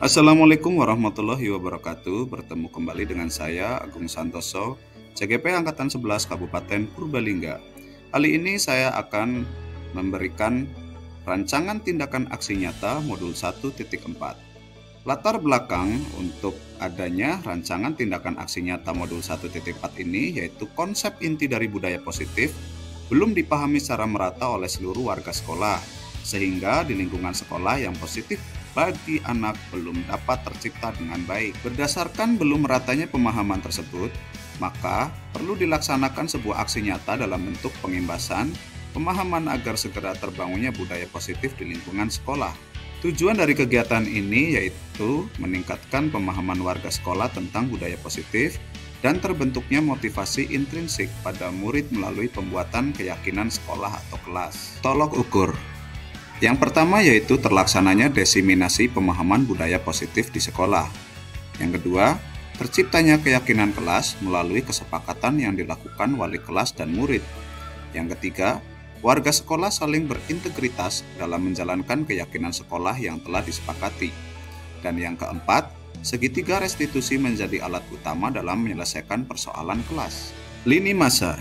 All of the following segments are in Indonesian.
Assalamualaikum warahmatullahi wabarakatuh. Bertemu kembali dengan saya Agung Santoso, CGP Angkatan 11 Kabupaten Purbalingga. Kali ini saya akan memberikan rancangan tindakan aksi nyata modul 1.4. Latar belakang untuk adanya rancangan tindakan aksi nyata modul 1.4 ini yaitu konsep inti dari budaya positif belum dipahami secara merata oleh seluruh warga sekolah, sehingga di lingkungan sekolah yang positif bagi anak belum dapat tercipta dengan baik. Berdasarkan belum meratanya pemahaman tersebut, maka perlu dilaksanakan sebuah aksi nyata dalam bentuk pengimbasan pemahaman agar segera terbangunnya budaya positif di lingkungan sekolah. Tujuan dari kegiatan ini yaitu meningkatkan pemahaman warga sekolah tentang budaya positif dan terbentuknya motivasi intrinsik pada murid melalui pembuatan keyakinan sekolah atau kelas. Tolok ukur. Yang pertama yaitu terlaksananya diseminasi pemahaman budaya positif di sekolah. Yang kedua, terciptanya keyakinan kelas melalui kesepakatan yang dilakukan wali kelas dan murid. Yang ketiga, warga sekolah saling berintegritas dalam menjalankan keyakinan sekolah yang telah disepakati. Dan yang keempat, segitiga restitusi menjadi alat utama dalam menyelesaikan persoalan kelas. Lini masa.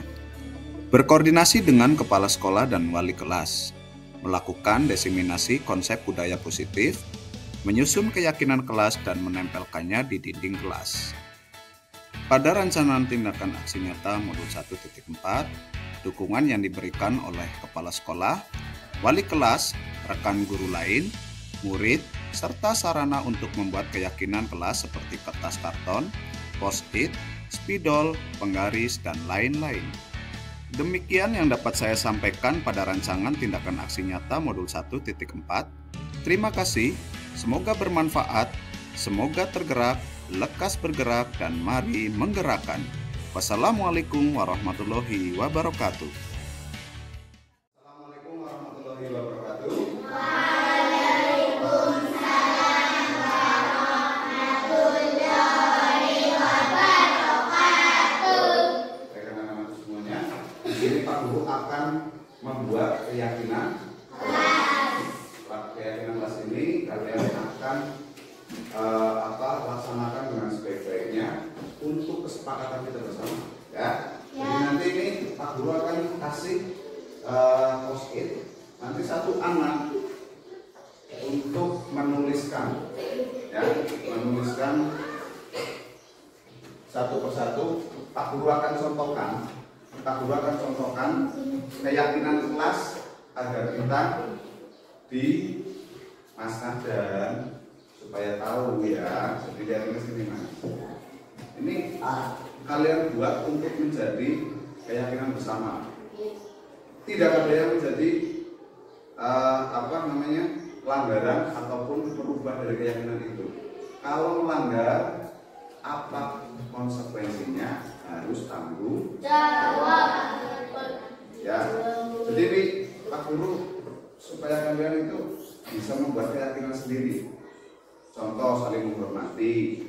Berkoordinasi dengan kepala sekolah dan wali kelas. Melakukan diseminasi konsep budaya positif, menyusun keyakinan kelas dan menempelkannya di dinding kelas. Pada rancangan tindakan aksi nyata modul 1.4, dukungan yang diberikan oleh kepala sekolah, wali kelas, rekan guru lain, murid, serta sarana untuk membuat keyakinan kelas seperti kertas karton, post-it, spidol, penggaris, dan lain-lain. Demikian yang dapat saya sampaikan pada rancangan tindakan aksi nyata modul 1.4. Terima kasih, semoga bermanfaat, semoga tergerak, lekas bergerak, dan mari menggerakkan. Wassalamualaikum warahmatullahi wabarakatuh. Assalamualaikum warahmatullahi wabarakatuh. Baik anak-anak semuanya, di sini Pak Guru akan membuat keyakinan kelas ini kalian akan laksanakan dengan sebaik-baiknya untuk kesepakatan kita bersama, ya. Jadi nanti ini Pak Guru akan kasih post-it, nanti satu anak untuk menuliskan, ya, menuliskan satu persatu. Pak Guru akan contohkan keyakinan kelas agar kita di Mas Nadan supaya tahu, ya. Jadi lihat ke sini, Mas. Ini kalian buat untuk menjadi keyakinan bersama. Tidak ada yang menjadi pelanggaran ataupun merubah dari keyakinan itu. Kalau melanggar, apa konsekuensinya harus tanggung jawab. Ya, jadi ini Pak Guru supaya kalian itu bisa membuat keyakinan sendiri. Contoh saling menghormati,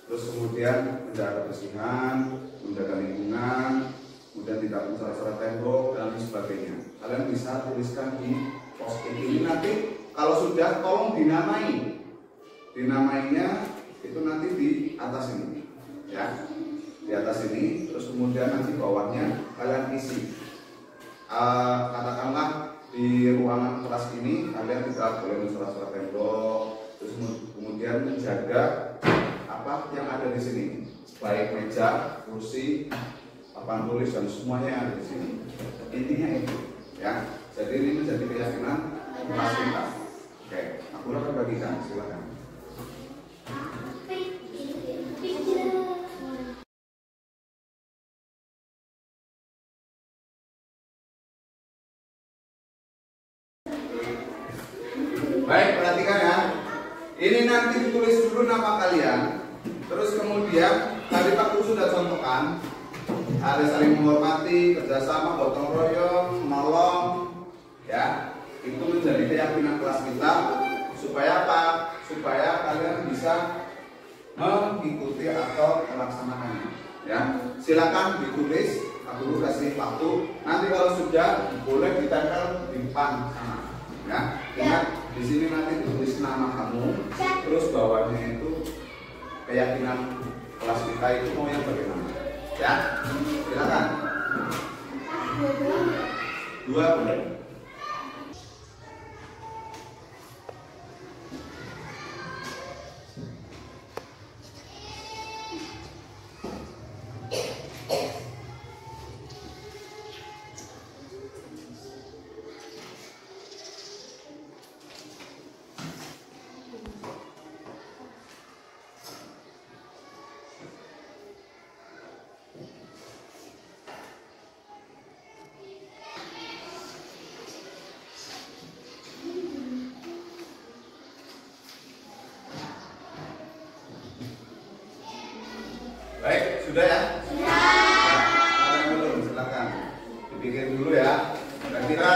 terus kemudian menjaga kebersihan, menjaga lingkungan, kemudian tidak mencoret-coret tembok dan sebagainya. Kalian bisa tuliskan di post-it ini. Nanti kalau sudah tolong dinamai. Dinamainya itu nanti di atas ini, ya. Di atas ini, terus kemudian nanti bawahnya kalian isi. Katakanlah di ruangan kelas ini kalian tidak boleh mencoret-coret tembok, terus kemudian menjaga apa yang ada di sini, baik meja, kursi, papan tulis dan semuanya yang ada di sini. Intinya itu, ya. Jadi ini menjadi keyakinan kelas kita. Oke, aku akan bagikan, silakan. Baik, perhatikan ya. Ini nanti ditulis dulu nama kalian. Terus kemudian tadi Pak Guru sudah contohkan, ada saling menghormati, kerjasama, gotong royong, menolong, ya. Itu menjadi keyakinan kelas kita. Supaya apa? Supaya kalian bisa mengikuti atau melaksanakannya. Ya, silakan ditulis. Pak Guru kasih waktu. Nanti kalau sudah boleh ditempel di depan sana. Ya, ingat di sini nanti tulis nama kamu, terus bawa bawahnya itu keyakinan kelas kita itu mau yang bagaimana? Ya, silakan. Dua boleh. Baik, sudah ya? Sudah. Ada yang belum? Silakan. Dipikir dulu ya. Kira-kira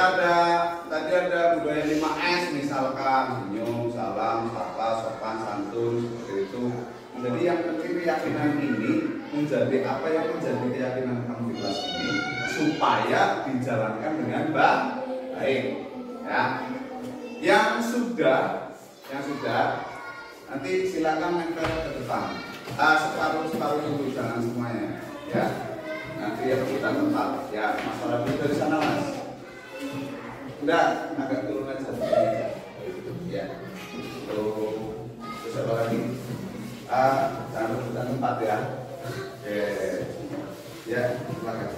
tadi ada budaya 5S misalkan senyum, salam, sapa, sopan, santun seperti itu. Jadi yang penting keyakinan ini menjadi apa yang menjadi keyakinan kamu di kelas ini supaya dijalankan dengan baik. Ya. Yang sudah nanti silakan nempel ke depan. Separuh dulu, jangan semuanya ya. Nanti ya kita tempat ya. Masalah dulu dari sana mas. Udah agak turun aja ya. Terus apa lagi? Jangan rebutan tempat ya. Ya, silakan.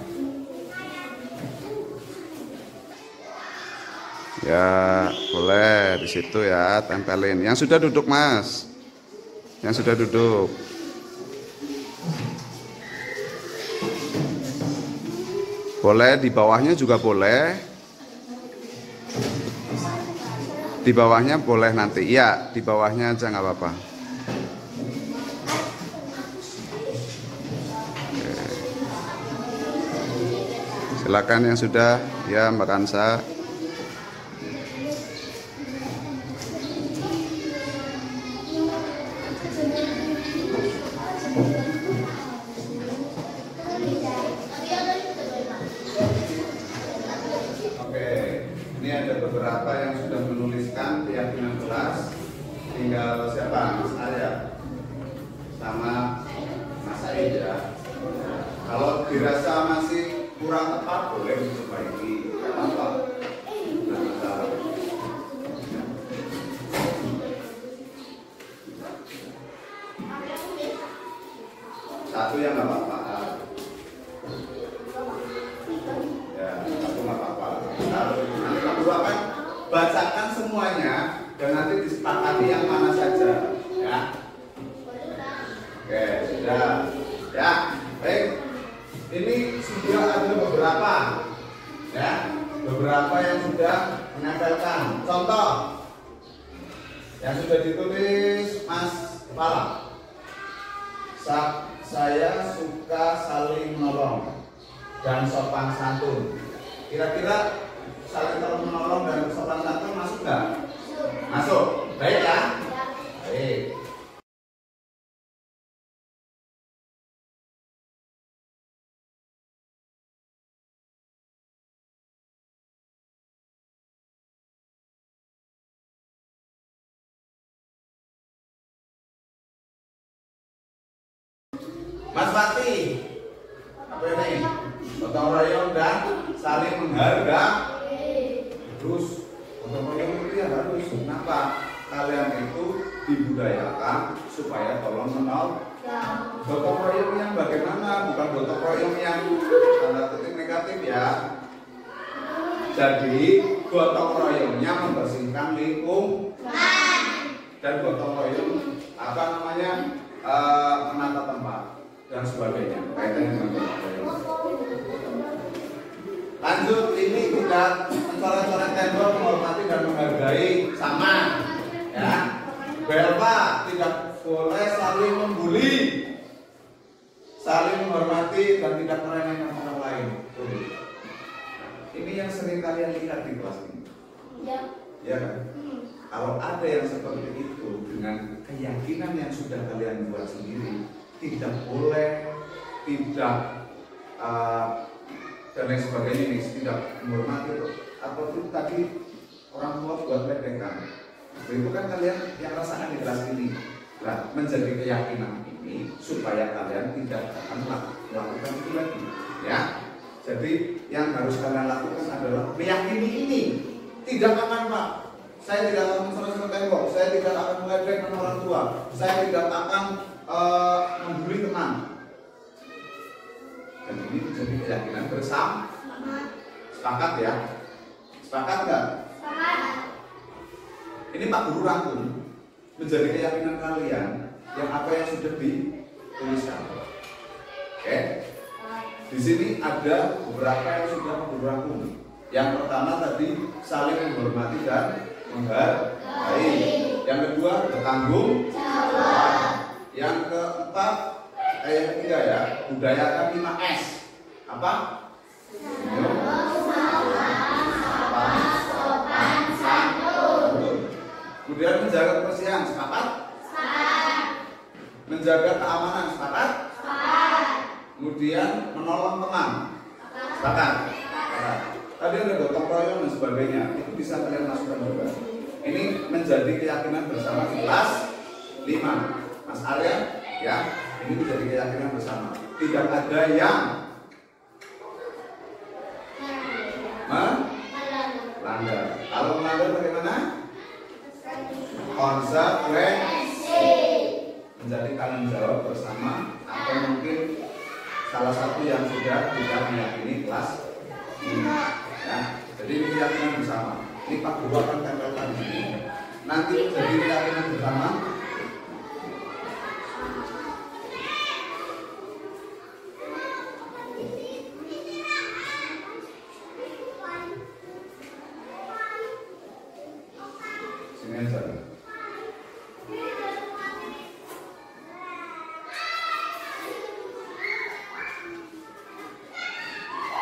Ya, boleh di situ ya, tempelin. Yang sudah duduk mas. Yang sudah duduk. Boleh di bawahnya juga boleh. Di bawahnya boleh nanti. Iya, di bawahnya aja nggak apa-apa. Silakan yang sudah ya Mbak Kansa. Ini ada beberapa yang sudah menuliskan keyakinan kelas. Tinggal siapa? Mas Arya sama Mas Said ya. Kalau dirasa masih kurang tepat boleh diperbaiki. Apa? Satu yang nggak apa-apa. Ya, satu nggak apa-apa. Nanti kamu akan bacakan semuanya dan nanti disepakati yang mana saja. Ya. Oke, sudah. Ya, baik. Ini sudah ada beberapa. Ya, beberapa yang sudah menempelkan. Contoh yang sudah ditulis Mas Kepala. Saya suka saling menolong dan sopan santun. Kira-kira saling menolong dan sopan santun masuk nggak? Masuk. Baik ya? Baik. Mas Fati, apa ini? Gotong royong dan saling menghargai. Terus gotong royong itu ya harus. Kenapa? Kalian itu dibudayakan supaya tolong menolong. Gotong royong yang bagaimana? Bukan gotong royong yang tanda kutip negatif ya. Jadi gotong royongnya membersihkan lingkungan dan gotong royong apa namanya menata tempat dan sebagainya kaitannya dengan gotong royong. Lanjut, ini tidak mencoret-coret tembok, menghormati dan menghargai sama ya. Berapa tidak boleh saling membuli, saling menghormati dan tidak meremehkan orang lain. Ini yang sering kalian lihat di kelas ini. Ya. Ya kan? Kalau ada yang seperti itu dengan keyakinan yang sudah kalian buat sendiri, tidak boleh, tidak dan lain sebagainya ini, tidak menghormati atau itu tadi orang tua buat ledengkan. Itu kan kalian yang rasakan di kelas ini. Nah, menjadi keyakinan ini supaya kalian tidak akan melakukan itu lagi, ya. Jadi yang harus kalian lakukan adalah meyakini ini. Tidak akan, Pak, saya tidak akan mencerah tembok, saya tidak akan meledekkan orang tua, saya tidak akan membuli teman. Dan ini menjadi keyakinan bersama. Sepakat ya? Sepakat nggak? Sepakat. Ini Pak Guru rangkum menjadi keyakinan kalian yang apa yang sudah dituliskan. Oke? Di sini ada beberapa yang sudah Pak Guru rangkum. Yang pertama tadi saling menghormati dan menghargai. Yang kedua bertanggung jawab. Yang keempat, yang ketiga ya, budayakan 5S. Apa? Kemudian menjaga kebersihan, sepakat? Sepakat. Menjaga keamanan, sepakat? Sepakat. Kemudian menolong teman, sepakat? Sepakat. Tadi ada gotong royong dan sebagainya, itu bisa kalian masukkan juga. Ini menjadi keyakinan bersama di kelas 5. Mas Arya, ya, ini menjadi keyakinan bersama. Tidak ada yang melanggar. Kalau melanggar bagaimana? Konsekuensi. Menjadi tanggung jawab bersama, atau mungkin salah satu yang sudah tidak meyakini kelas ini. Ya, jadi ini keyakinan bersama. Ini Pak Guru akan tempelkan ini. Nanti menjadi keyakinan bersama. Sini aja.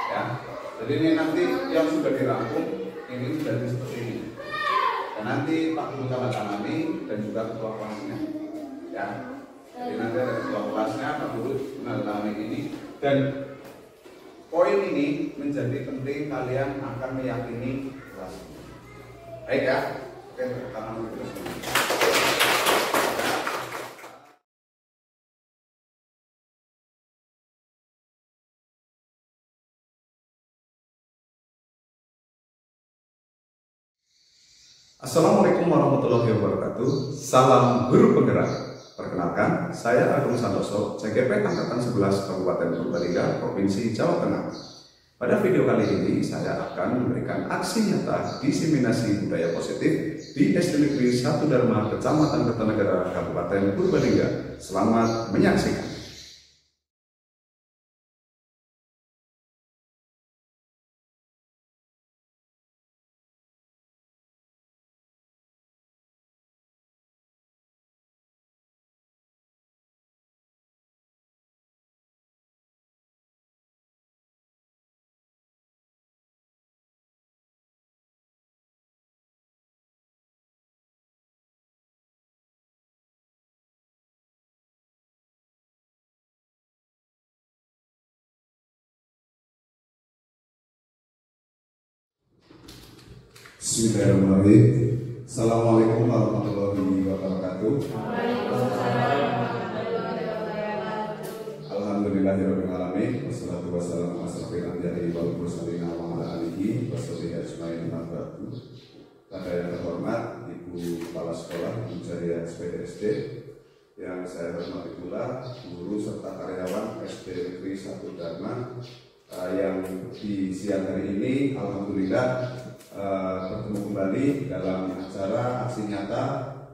Ya, jadi ini nanti yang sudah dirangkum ini menjadi seperti ini. Dan nanti Pak Guru tanda tangani dan juga ketua kelasnya. Ya, jadi nanti ada ketua kelasnya, Pak Guru tanda tangani ini. Dan poin ini menjadi penting kalian akan meyakini kelas ini. Baik ya. Oke, tangan dulu terus. Assalamualaikum warahmatullahi wabarakatuh. Salam guru penggerak. Perkenalkan, saya Agung Santoso, CGP Angkatan 11 Kabupaten Purbalingga, Provinsi Jawa Tengah. Pada video kali ini, saya akan memberikan aksi nyata diseminasi budaya positif di SD Negeri 1 Dharma, Kecamatan Kertanegara, Kabupaten Purbalingga. Selamat menyaksikan. Bismillahirrahmanirrahim. Assalamualaikum warahmatullahi wabarakatuh. Alhamdulillahirrahmanirrahim. Wassalatu wassalamu ala asyrofil anbiya'i wal mursalin wa ala alihi washabihi ajmain. Pada yang terhormat Ibu Kepala Sekolah Ibu Jaya SPDSD, yang saya hormati pula guru serta karyawan SD Negeri 1 Dharma, yang di siang hari ini alhamdulillah bertemu kembali dalam acara aksi nyata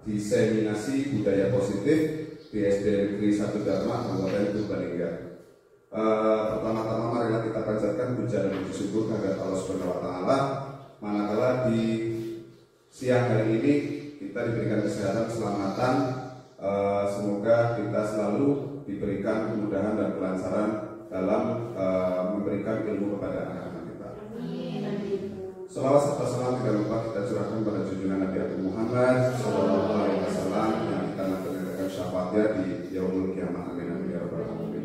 diseminasi budaya positif di SD Negeri 1 Dharma, Kabupaten Purbalingga. Pertama-tama marilah kita panjatkan puja dan puji syukur kepada Allah Subhanahu wa taala, manakala di siang hari ini kita diberikan kesehatan, keselamatan. Semoga kita selalu diberikan kemudahan dan kelancaran dalam memberikan ilmu kepada anak-anak kita. Salawat serta salam tidak lupa kita curahkan pada junjungan Nabi Agung Muhammad Sallallahu Alaihi Wasallam yang kita nanti mendengarkan syafaatnya di Yaumul Kiamat. Amin amin ya rabbal alamin.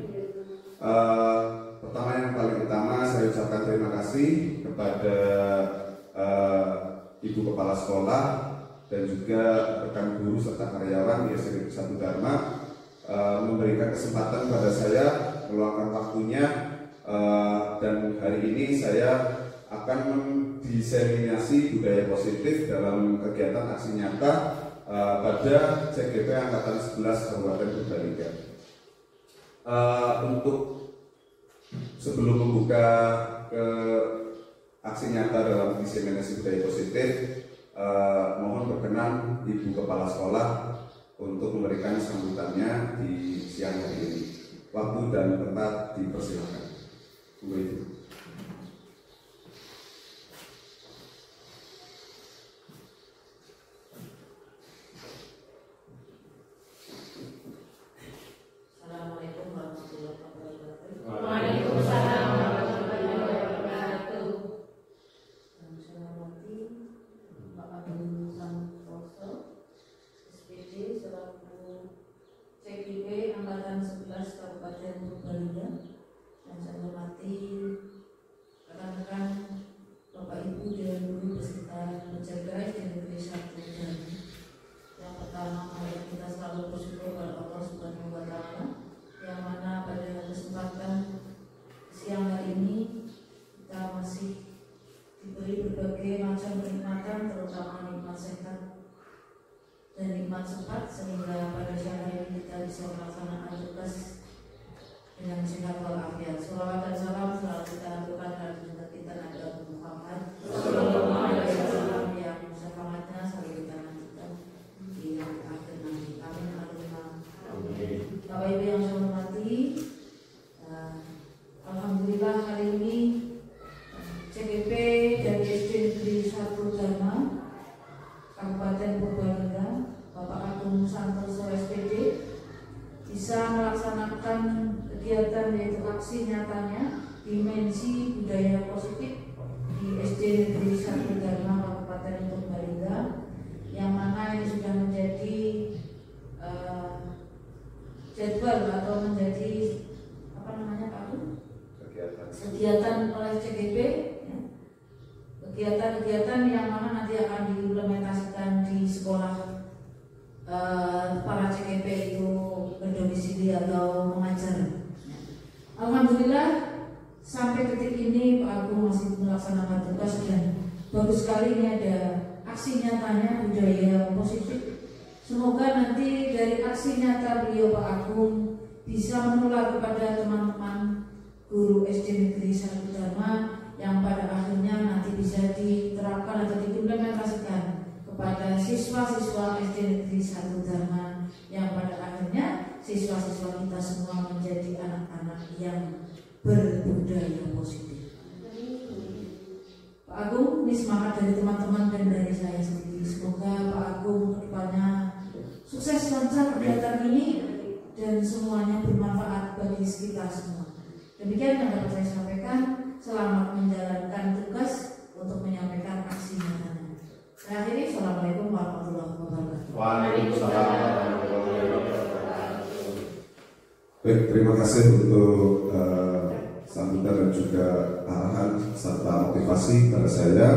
Pertama, yang paling utama saya ucapkan terima kasih kepada Ibu Kepala Sekolah dan juga rekan guru serta karyawan di SD Negeri 1 Dharma memberikan kesempatan pada saya meluangkan waktunya, dan hari ini saya akan mendiseminasi budaya positif dalam kegiatan aksi nyata pada CGP Angkatan 11 Kabupaten Purbalingga. Untuk sebelum membuka ke aksi nyata dalam diseminasi budaya positif, mohon berkenan Ibu Kepala Sekolah untuk memberikan sambutannya di siang hari ini. Waktu dan tempat dipersilakan. Bu Ibu. Assalamualaikum warahmatullahi wabarakatuh. Waalaikumsalam warahmatullahi wabarakatuh. Saya hormati Pak Agung Santoso, SPD selaku CGP Angkatan 11 Kabupaten Purbalingga, dan saya hormati rekan-rekan Bapak Ibu dan guru beserta penjaga SD Negeri 1 Dharma. Yang pertama, mari kita selalu bersyukur kepada Allah Subhanahu wa Ta'ala, yang mana pada kesempatan siang hari ini kita masih diberi berbagai macam kenikmatan, terutama nikmat sehat dan nikmat sempat, sehingga pada siang hari ini kita bisa melaksanakan tugas dengan sehat walafiat. Shalawat dan salam selalu kita aturkan kepada junjungan kita Nabi Muhammad sallallahu alaihi wasallam, yang syafaatnya selalu kita nantikan di akhir nanti. Amin. Bapak Ibu yang saya hormati, alhamdulillah hari ini CGP dan SD Negeri 1 Dharma Kabupaten Purbalingga, Bapak Agung Santoso SPD, bisa melaksanakan kegiatan yaitu aksi nyatanya dimensi budaya positif di SD Negeri 1 Dharma Kabupaten Purbalingga, yang mana ini sudah menjadi jadwal atau menjadi Pak Agung? Kegiatan oleh CGP, ya. Kegiatan-kegiatan yang mana nanti akan diimplementasikan di sekolah para CGP itu berdomisili atau mengajar. Ya. Alhamdulillah sampai detik ini Pak Agung masih melaksanakan tugas, dan bagus sekali ini ada aksi nyatanya budaya positif. Semoga nanti dari aksi nyata beliau Pak Agung bisa menular kepada teman-teman guru SD Negeri 1 Dharma, yang pada akhirnya nanti bisa diterapkan atau diimplementasikan kepada siswa-siswa SD Negeri 1 Dharma, yang pada akhirnya siswa-siswa kita semua menjadi anak-anak yang berbudaya positif. Pak Agung, ini semangat dari teman-teman dan dari saya sendiri. Semoga Pak Agung kedepannya sukses lancar kegiatan ini dan semuanya bermanfaat bagi kita semua. Demikian yang dapat saya sampaikan. Selamat menjalankan tugas untuk menyampaikan aksi nyatanya. Saya akhiri. Assalamualaikum warahmatullahi wabarakatuh. Waalaikumsalam warahmatullahi wabarakatuh. Baik, terima kasih untuk sambutan dan juga arahan serta motivasi pada saya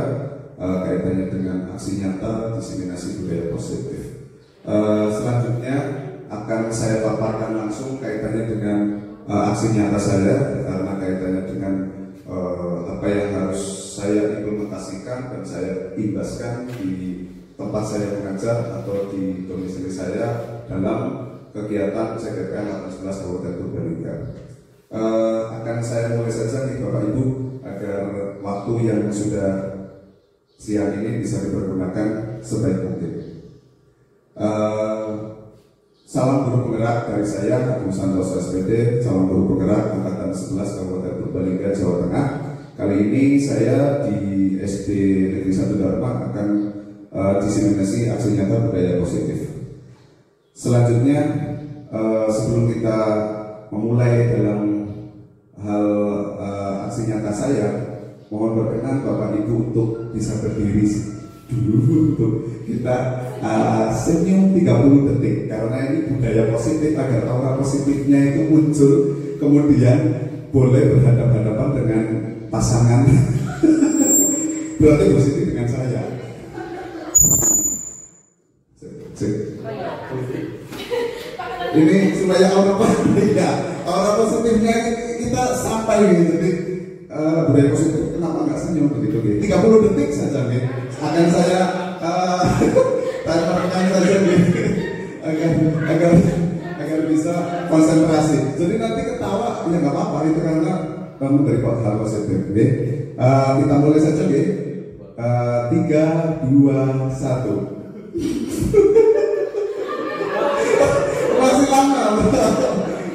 kaitannya dengan aksi nyata diseminasi budaya positif. Selanjutnya akan saya paparkan langsung kaitannya dengan aksi nyata saya, karena kaitannya dengan apa yang harus saya implementasikan dan saya imbaskan di tempat saya mengajar atau di domisili saya dalam kegiatan CGP Angkatan 11 Kabupaten Purbalingga. Akan saya mulai saja nih Bapak Ibu, agar waktu yang sudah siang ini bisa dipergunakan sebaik mungkin. Salam guru penggerak dari saya, Agung Santoso SPD, salam guru penggerak Angkatan 11 Kabupaten Purbalingga, Jawa Tengah. Kali ini saya di SD Negeri 1 Dharma akan diseminasi aksi nyata budaya positif. Selanjutnya, sebelum kita memulai dalam hal aksi nyata saya, mohon berkenan Bapak Ibu untuk bisa berdiri dulu untuk kita senyum 30 detik, karena ini budaya positif agar aura positifnya itu muncul, kemudian boleh berhadapan-hadapan dengan pasangan berarti positif dengan saya. Ini supaya aura positifnya kita sampai gitu. Jadi budaya positif kenapa nggak senyum begitu? 30 detik saja nih. Akan saya timerkan saja nih agar bisa konsentrasi. Jadi nanti ketawa ya nggak apa-apa itu karena kamu dari hal positif. Kita mulai saja nih. 3, 2, 1. Masih lama.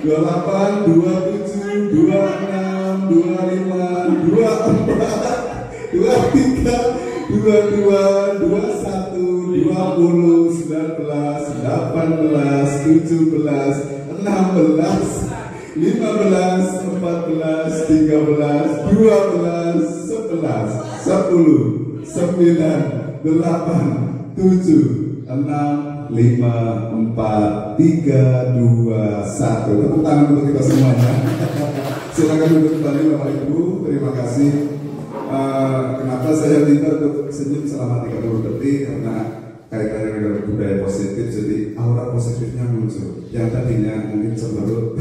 28, 27, 26, 25, 24, 23, 22, 21, 20, 19, 18, 17, 16, 15, 14, 13, 12, 11, 10, 9, 8, 7, 6, 5, 4, 3, 2, 1. Tepuk tangan untuk kita semuanya. Silakan duduk kembali Bapak Ibu. Terima kasih. Kenapa saya minta untuk senyum selama 30 detik? Karena kaitannya dengan budaya positif, jadi aura positifnya muncul. Yang tadinya mungkin cemberut,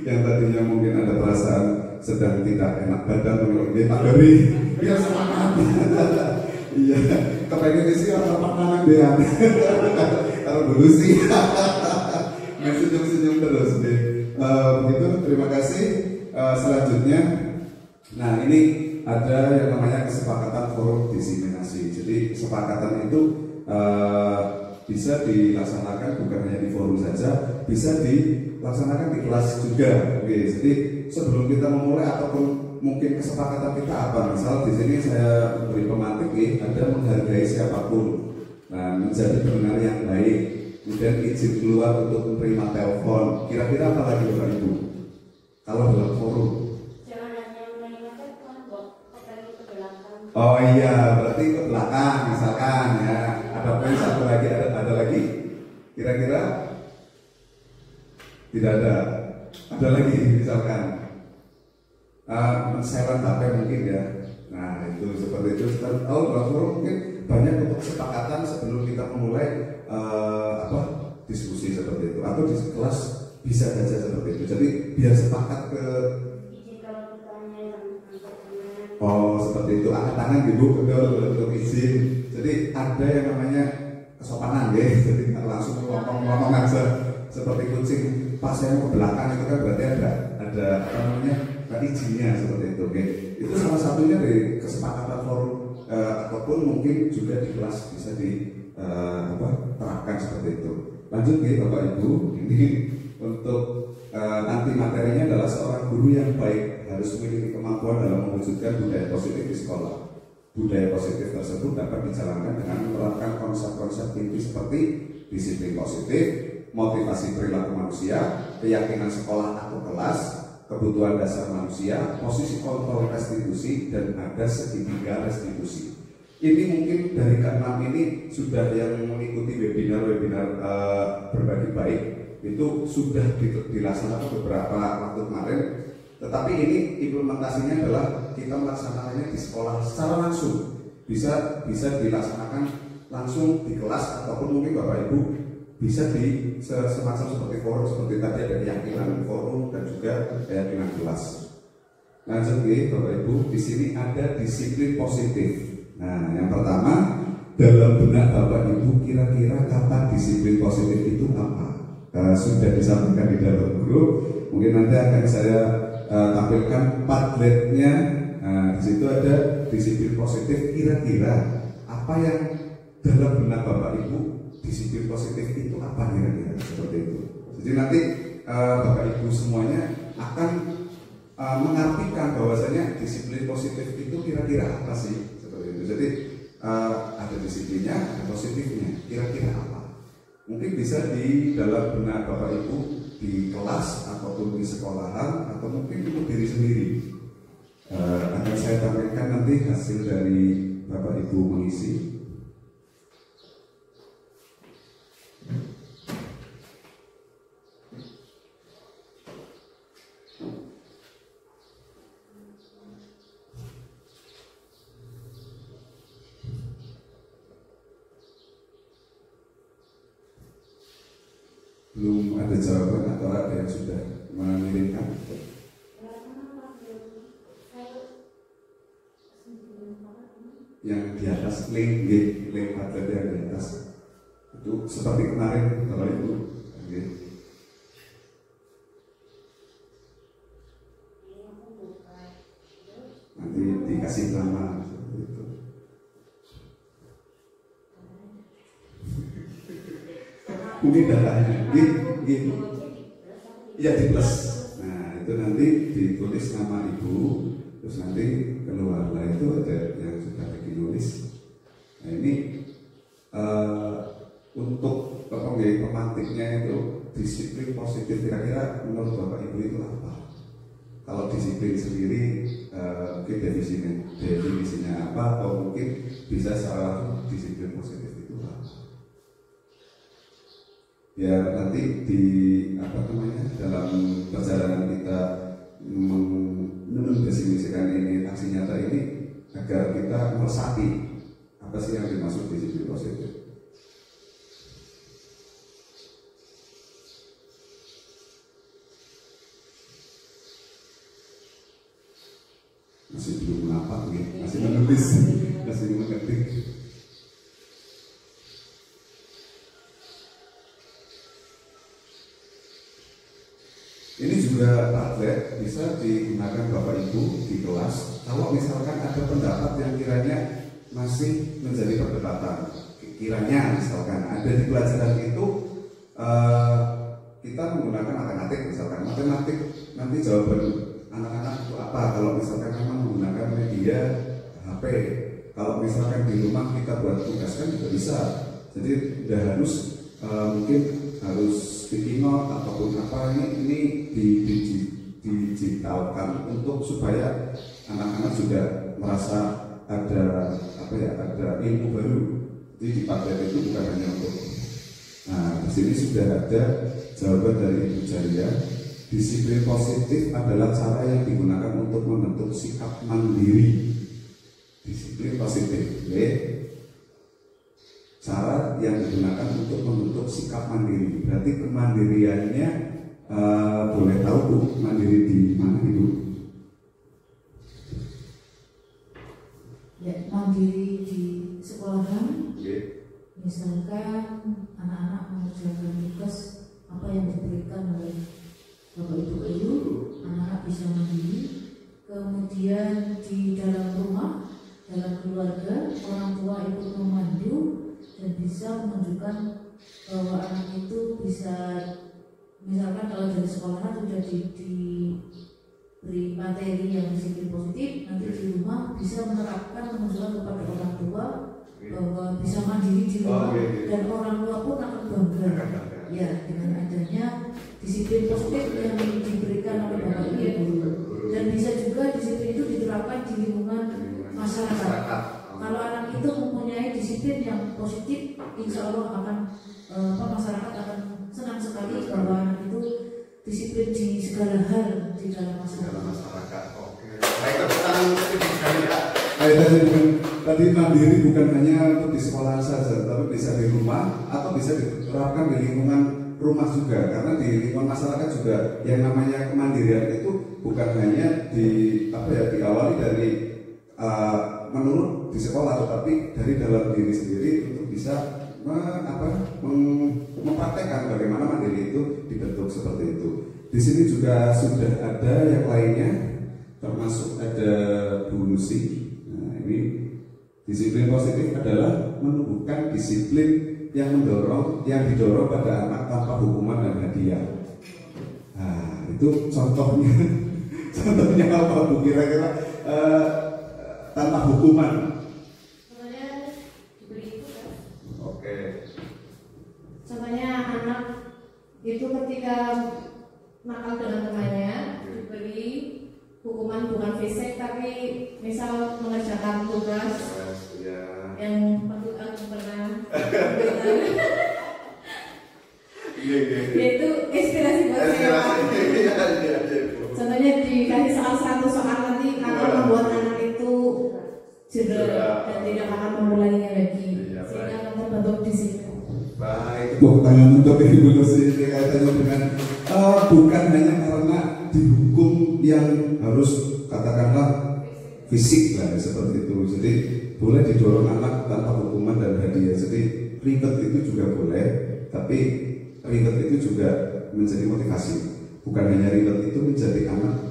yang tadinya mungkin ada perasaan sedang tidak enak badan, mungkin Pak Dori, biar semangat. Iya, kepengen isi apa makanan dia. Kalau dulu sih, senyum-senyum terus deh. Begitu, terima kasih. Selanjutnya, nah ini ada yang namanya kesepakatan forum diseminasi. Jadi kesepakatan itu bisa dilaksanakan bukan hanya di forum saja, bisa dilaksanakan di kelas juga. Oke, jadi sebelum kita memulai ataupun mungkin kesepakatan kita apa, misal di sini saya beri pemantik ada menghargai siapapun, nah menjadi pendengar yang baik, kemudian izin keluar untuk menerima telepon. Kira-kira apa lagi Bapak Ibu? Kalau dalam forum? Jangan hanya mengingatkan ke belakang. Oh iya, berarti ke belakang misalkan ya. Ada poin satu lagi, ada lagi? Kira-kira? Tidak ada. Ada lagi misalkan men-share HP mungkin ya. Nah itu seperti itu. Oh dalam forum mungkin banyak untuk kesepakatan sebelum kita memulai diskusi seperti itu. Atau di kelas bisa saja seperti itu. Jadi biar sepakat ke. Oh seperti itu, angkat tangan ibu betul untuk izin. Jadi ada yang namanya kesopanan ya. Jadi langsung ngomong aja seperti kucing. Pas saya mau ke belakang itu kan berarti ada apa namanya izinnya seperti itu. Oke. Itu salah satunya dari kesepakatan forum ataupun mungkin juga di kelas bisa diterapkan seperti itu. Lanjut ya Bapak Ibu, ini untuk nanti materinya adalah seorang guru yang baik harus memiliki kemampuan dalam mewujudkan budaya positif di sekolah. Budaya positif tersebut dapat dijalankan dengan menerapkan konsep-konsep inti seperti disiplin positif, motivasi perilaku manusia, keyakinan sekolah atau kelas, kebutuhan dasar manusia, posisi kontrol restitusi, dan ada segitiga restitusi. Ini mungkin dari ke-6 ini sudah yang mengikuti webinar-webinar berbagi baik itu sudah dilaksanakan beberapa waktu kemarin. Tetapi ini implementasinya adalah kita melaksanakannya di sekolah secara langsung. Bisa dilaksanakan langsung di kelas ataupun mungkin Bapak Ibu bisa di semacam seperti forum seperti tadi ada keyakinan forum dan juga keyakinan kelas. Lanjut Bapak Ibu, di sini ada disiplin positif. Nah, yang pertama dalam benak Bapak Ibu kira-kira kapan disiplin positif itu apa? Sudah disampaikan di dalam grup. Mungkin nanti akan saya tampilkan Padletnya. Nah, di situ ada disiplin positif. Kira-kira apa yang dalam benak Bapak Ibu disiplin positif itu apa kira-kira seperti itu. Jadi nanti Bapak Ibu semuanya akan mengartikan bahwasanya disiplin positif itu kira-kira apa sih seperti itu. Jadi ada disiplinnya, ada positifnya. Kira-kira apa? Mungkin bisa di dalam benak Bapak Ibu di kelas ataupun di sekolahan atau mungkin untuk diri sendiri. Akan saya tampilkan nanti hasil dari Bapak Ibu mengisi. Belum ada jawaban atau ada yang sudah mengirimkan? Yang di atas link Padlet yang di atas itu seperti kemarin kalau itu okay. Nanti dikasih nama seperti itu. Mungkin datanya gitu. Iya di plus. Nah itu nanti ditulis nama ibu, terus nanti keluar. Nah itu ada yang sudah ditulis. Nah ini untuk pemantiknya itu disiplin positif, kira-kira menurut Bapak Ibu itu apa? Kalau disiplin sendiri mungkin definisinya apa, atau mungkin bisa secara disiplin positif itu apa? Ya nanti di dalam perjalanan kita mendefinisikan ini aksi nyata ini agar kita meresapi apa sih yang dimaksud disiplin positif. Masih belum melapak nih, masih menulis, masih mengetik. Ini juga Padlet bisa digunakan Bapak Ibu di kelas. Kalau misalkan ada pendapat yang kiranya masih menjadi perdebatan, kiranya misalkan ada di pelajaran itu kita menggunakan matematik nanti jawaban anak-anak itu apa, kalau misalkan memang menggunakan media HP, kalau misalkan di rumah kita buat tugas kan juga bisa. Jadi tidak harus mungkin harus speaking note ataupun apa, ini digitalkan untuk supaya anak-anak juga merasa ada ada ilmu baru. Jadi di Padlet itu bukan hanya untuk. Nah di sini sudah ada jawaban dari Ibu Jaria. Disiplin positif adalah cara yang digunakan untuk membentuk sikap mandiri. Disiplin positif, cara yang digunakan untuk membentuk sikap mandiri. Berarti kemandiriannya boleh tahu Bu, mandiri di mana Ibu? Ya, mandiri di sekolahan. Misalkan anak-anak mengerjakan tugas apa yang diberikan oleh Bapak Ibu guru, anak-anak bisa mandiri. Kemudian di dalam rumah, dalam keluarga, orang tua ikut memandu dan bisa menunjukkan bahwa anak itu bisa, misalkan kalau dari sekolahan sudah diberi materi yang disiplin positif, nanti di rumah bisa menerapkan, menunjukkan kepada orang tua bahwa bisa mandiri di rumah, dan orang tua pun akan bangga ya dengan adanya disiplin positif yang diberikan oleh Bapak Ibu. Dan bisa juga disiplin itu diterapkan di lingkungan masyarakat. Kalau anak itu mempunyai disiplin yang positif, insya Allah akan masyarakat akan senang sekali bahwa anak itu disiplin di segala hal di dalam masyarakat. Oke. Tadi mandiri bukan hanya untuk di sekolah saja, tapi bisa di rumah atau bisa diterapkan di lingkungan rumah juga. Karena di lingkungan masyarakat juga yang namanya kemandirian itu bukan hanya diawali dari menurut di sekolah, tetapi dari dalam diri sendiri untuk bisa mempraktekkan bagaimana mandiri itu dibentuk seperti itu. Di sini juga sudah ada yang lainnya, termasuk ada Bu Lucy. Nah, ini disiplin positif adalah menumbuhkan disiplin yang didorong pada anak tanpa hukuman dan hadiah. Nah, itu contohnya. Contohnya apa Bu, kira-kira tanpa hukuman? Contohnya diberi itu kan? Oke. Contohnya anak itu ketika nakal dengan temannya diberi hukuman bukan fisik tapi misal mengerjakan tugas yang patut aku pernah yaitu inspirasi buat saya. Contohnya dikasih satu soal nanti akan membuat anak itu cedera dan tidak akan mengulanginya lagi, sehingga akan terbentuk disiplin. Baik, tepuk tangan untuk Ibu Lucy kaitannya dengan bukan hanya karena dihukum yang harus katakanlah fisik lah seperti itu. Jadi boleh didorong anak tanpa hukuman dan hadiah. Jadi ribet itu juga boleh, tapi ribet itu juga menjadi motivasi. Bukan hanya ribet itu menjadi anak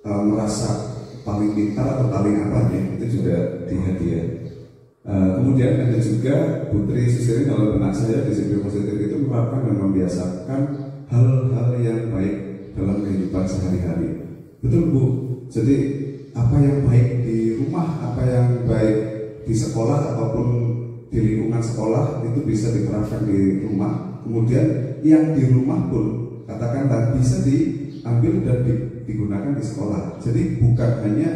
merasa paling pintar atau paling apa ya, itu juga dihadiah. Kemudian ada juga Putri Susirin, kalau anak saya disiplin positif itu merupakan dan membiasakan hal-hal yang baik dalam kehidupan sehari-hari. Betul Bu. Jadi apa yang baik di rumah, apa yang baik di sekolah ataupun di lingkungan sekolah itu bisa diterapkan di rumah. Kemudian yang di rumah pun katakanlah bisa diambil dan digunakan di sekolah. Jadi bukan hanya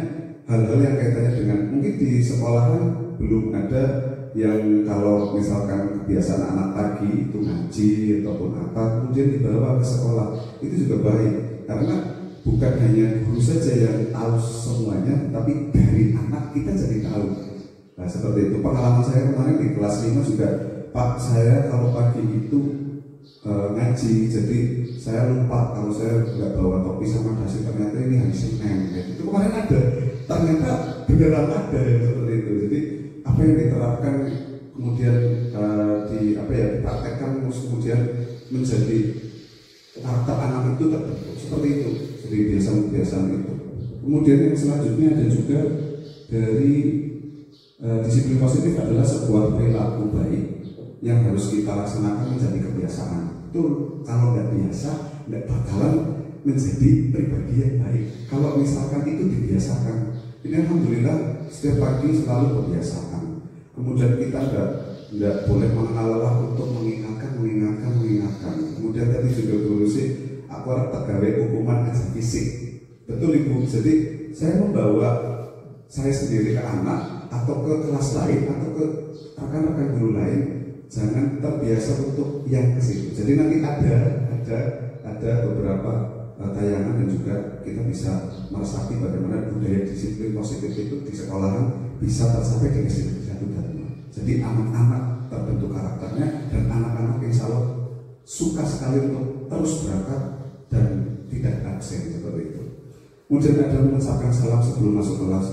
hal-hal yang kaitannya dengan mungkin di sekolahan belum ada yang kalau misalkan kebiasaan anak pagi itu ngaji ataupun apa kemudian dibawa ke sekolah, itu juga baik karena bukan hanya guru saja yang tahu semuanya, tapi dari anak kita jadi tahu. Nah seperti itu pengalaman saya kemarin di kelas 5 juga, Pak saya kalau pagi itu ngaji, jadi saya lupa kalau saya nggak bawa topi sama dasi, ternyata ini hari Senin. Itu kemarin ada, ternyata beneran ada yang seperti itu. Jadi apa yang diterapkan kemudian dipraktekkan kemudian menjadi karakter anak itu terbentuk seperti itu, jadi kebiasaan itu. Kemudian yang selanjutnya ada juga dari disiplin positif adalah sebuah perilaku baik yang harus kita laksanakan menjadi kebiasaan. Itu kalau nggak biasa nggak bakalan menjadi pribadi yang baik. Kalau misalkan itu dibiasakan, ini alhamdulillah setiap pagi selalu kebiasaan. Kemudian kita nggak boleh mengalah untuk mengingatkan. Kemudian tadi juga dulu sih aku harap tergawe hukuman aja fisik. Betul Ibu. Jadi saya membawa saya sendiri ke anak atau ke kelas lain atau ke rekan-rekan guru lain, jangan terbiasa untuk yang ke situ. Jadi nanti ada beberapa tayangan dan juga kita bisa meresapi bagaimana budaya disiplin positif itu di sekolahan bisa tercapai di SD Satu Dharma. Jadi anak-anak terbentuk karakternya dan anak-anak insya Allah suka sekali untuk terus berangkat dan tidak absen seperti itu. Kemudian ada mengucapkan salam sebelum masuk kelas.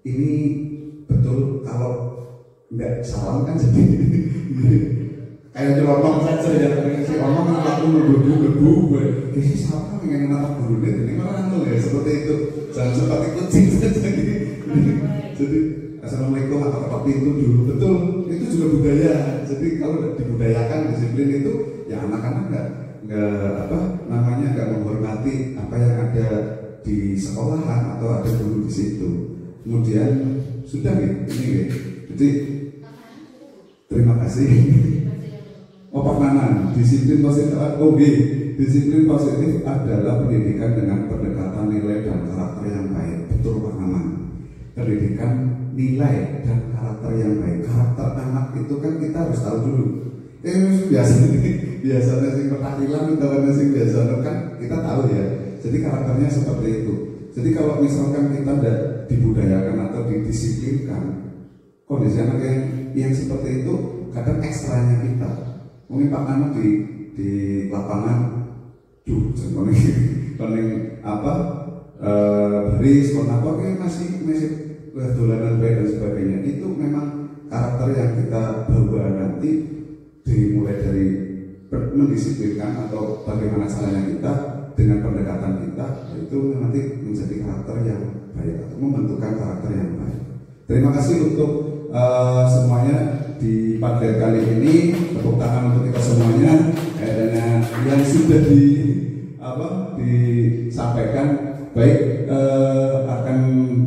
Ini betul, kalau nggak salam kan jadi kayak nyelonong saja ya, si omong waktu ngebu gue ini siapa pengen nata guru ini malah ya seperti itu, jangan seperti kucing saja jadi assalamualaikum atau ketok pintu dulu, betul itu juga budaya. Jadi kalau dibudayakan disiplin itu ya anak-anak nggak menghormati apa yang ada di sekolahan atau ada guru di situ. Kemudian sudah ini jadi terima kasih. Pak Nanan, disiplin positif. Disiplin positif adalah pendidikan dengan pendekatan nilai dan karakter yang baik. Betul Pak Nanan. Pendidikan nilai dan karakter yang baik. Karakter anak itu kan kita harus tahu dulu. Biasanya sing petakilan atau sing biasa kan kita tahu ya. Jadi karakternya seperti itu. Jadi kalau misalkan kita tidak dibudayakan atau didisiplinkan, kondisi anak yang seperti itu kadang ekstranya kita. Mungkin Pak Nano di lapangan, koning apa baris, apa masih dolanan baik dan sebagainya. Itu memang karakter yang kita bawa nanti dimulai dari mendisiplinkan atau bagaimana caranya kita dengan pendekatan kita, itu nanti menjadi karakter yang baik atau membentukkan karakter yang baik. Terima kasih untuk semuanya di pada kali ini, tepuk tangan untuk kita semuanya dan yang sudah disampaikan. Baik, akan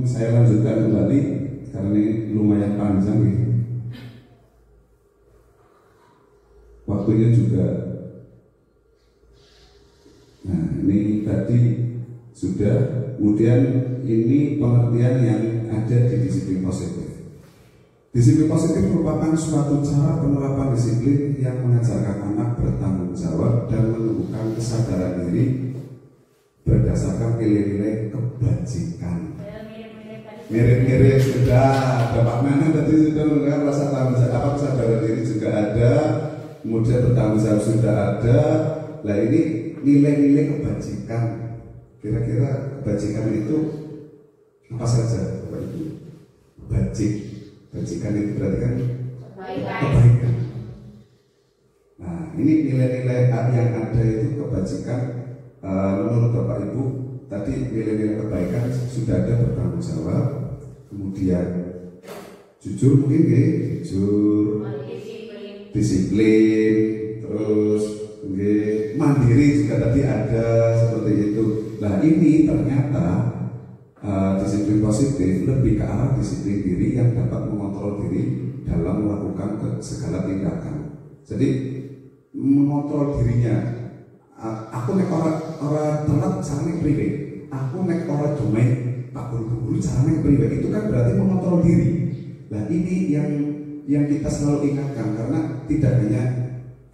saya lanjutkan kembali karena ini lumayan panjang gitu. Waktunya juga. Nah ini tadi sudah. Kemudian ini pengertian yang ada di disiplin positif. Disiplin positif merupakan suatu cara penerapan disiplin yang mengajarkan anak bertanggung jawab dan menumbuhkan kesadaran diri berdasarkan nilai-nilai kebajikan. Mirip-mirip sudah, Bapak Mana tadi sudah mendengar rasa tanggung jawab, kesadaran diri juga ada. kemudian bertanggung jawab sudah ada. Nah ini nilai-nilai kebajikan. Kira-kira kebajikan itu apa saja Bapak Ibu? Bajikan itu berarti kan kebaikan. Nah ini nilai-nilai yang ada itu kebajikan. Menurut Bapak Ibu tadi nilai-nilai kebaikan sudah ada bertanggung jawab, kemudian jujur mungkin ya, jujur, disiplin, terus mandiri juga tadi ada seperti itu. Nah ini ternyata disiplin positif lebih ke arah disiplin diri yang dapat mengontrol diri dalam melakukan segala tindakan. Jadi mengontrol dirinya. Aku nek orang telat carane priwe. Aku nek orang domain Pak Guru carane priwe. Itu kan berarti mengontrol diri. Nah ini yang kita selalu ingatkan, karena tidak hanya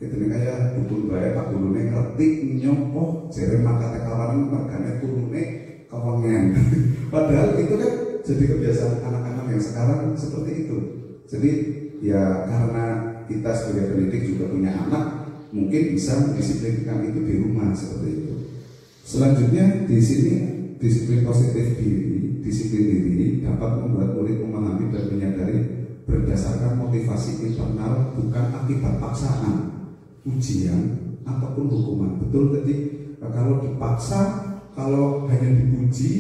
kita kayak dukun bae Pak Gurune ngerti nyopo jere mangkate kawanan mergane turune kewengen. Padahal itu kan jadi kebiasaan anak-anak yang sekarang seperti itu. Jadi ya karena kita sebagai pendidik juga punya anak, mungkin bisa mendisiplinkan itu di rumah seperti itu. Selanjutnya di sini disiplin positif diri, disiplin diri dapat membuat murid memahami dan menyadari berdasarkan motivasi internal, bukan akibat paksaan, ujian ataupun hukuman. Betul tadi kalau dipaksa, kalau hanya dipuji,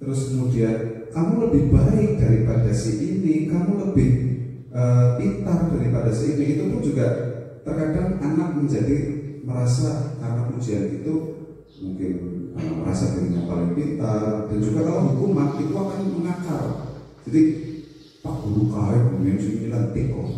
terus kemudian kamu lebih baik daripada si ini, kamu lebih pintar daripada si ini, itu pun juga terkadang anak menjadi merasa karena pujian itu mungkin merasa dirinya paling pintar, dan juga kalau hukuman itu akan mengakar. Jadi Pak Guru kaya kemudian sini lantik kok,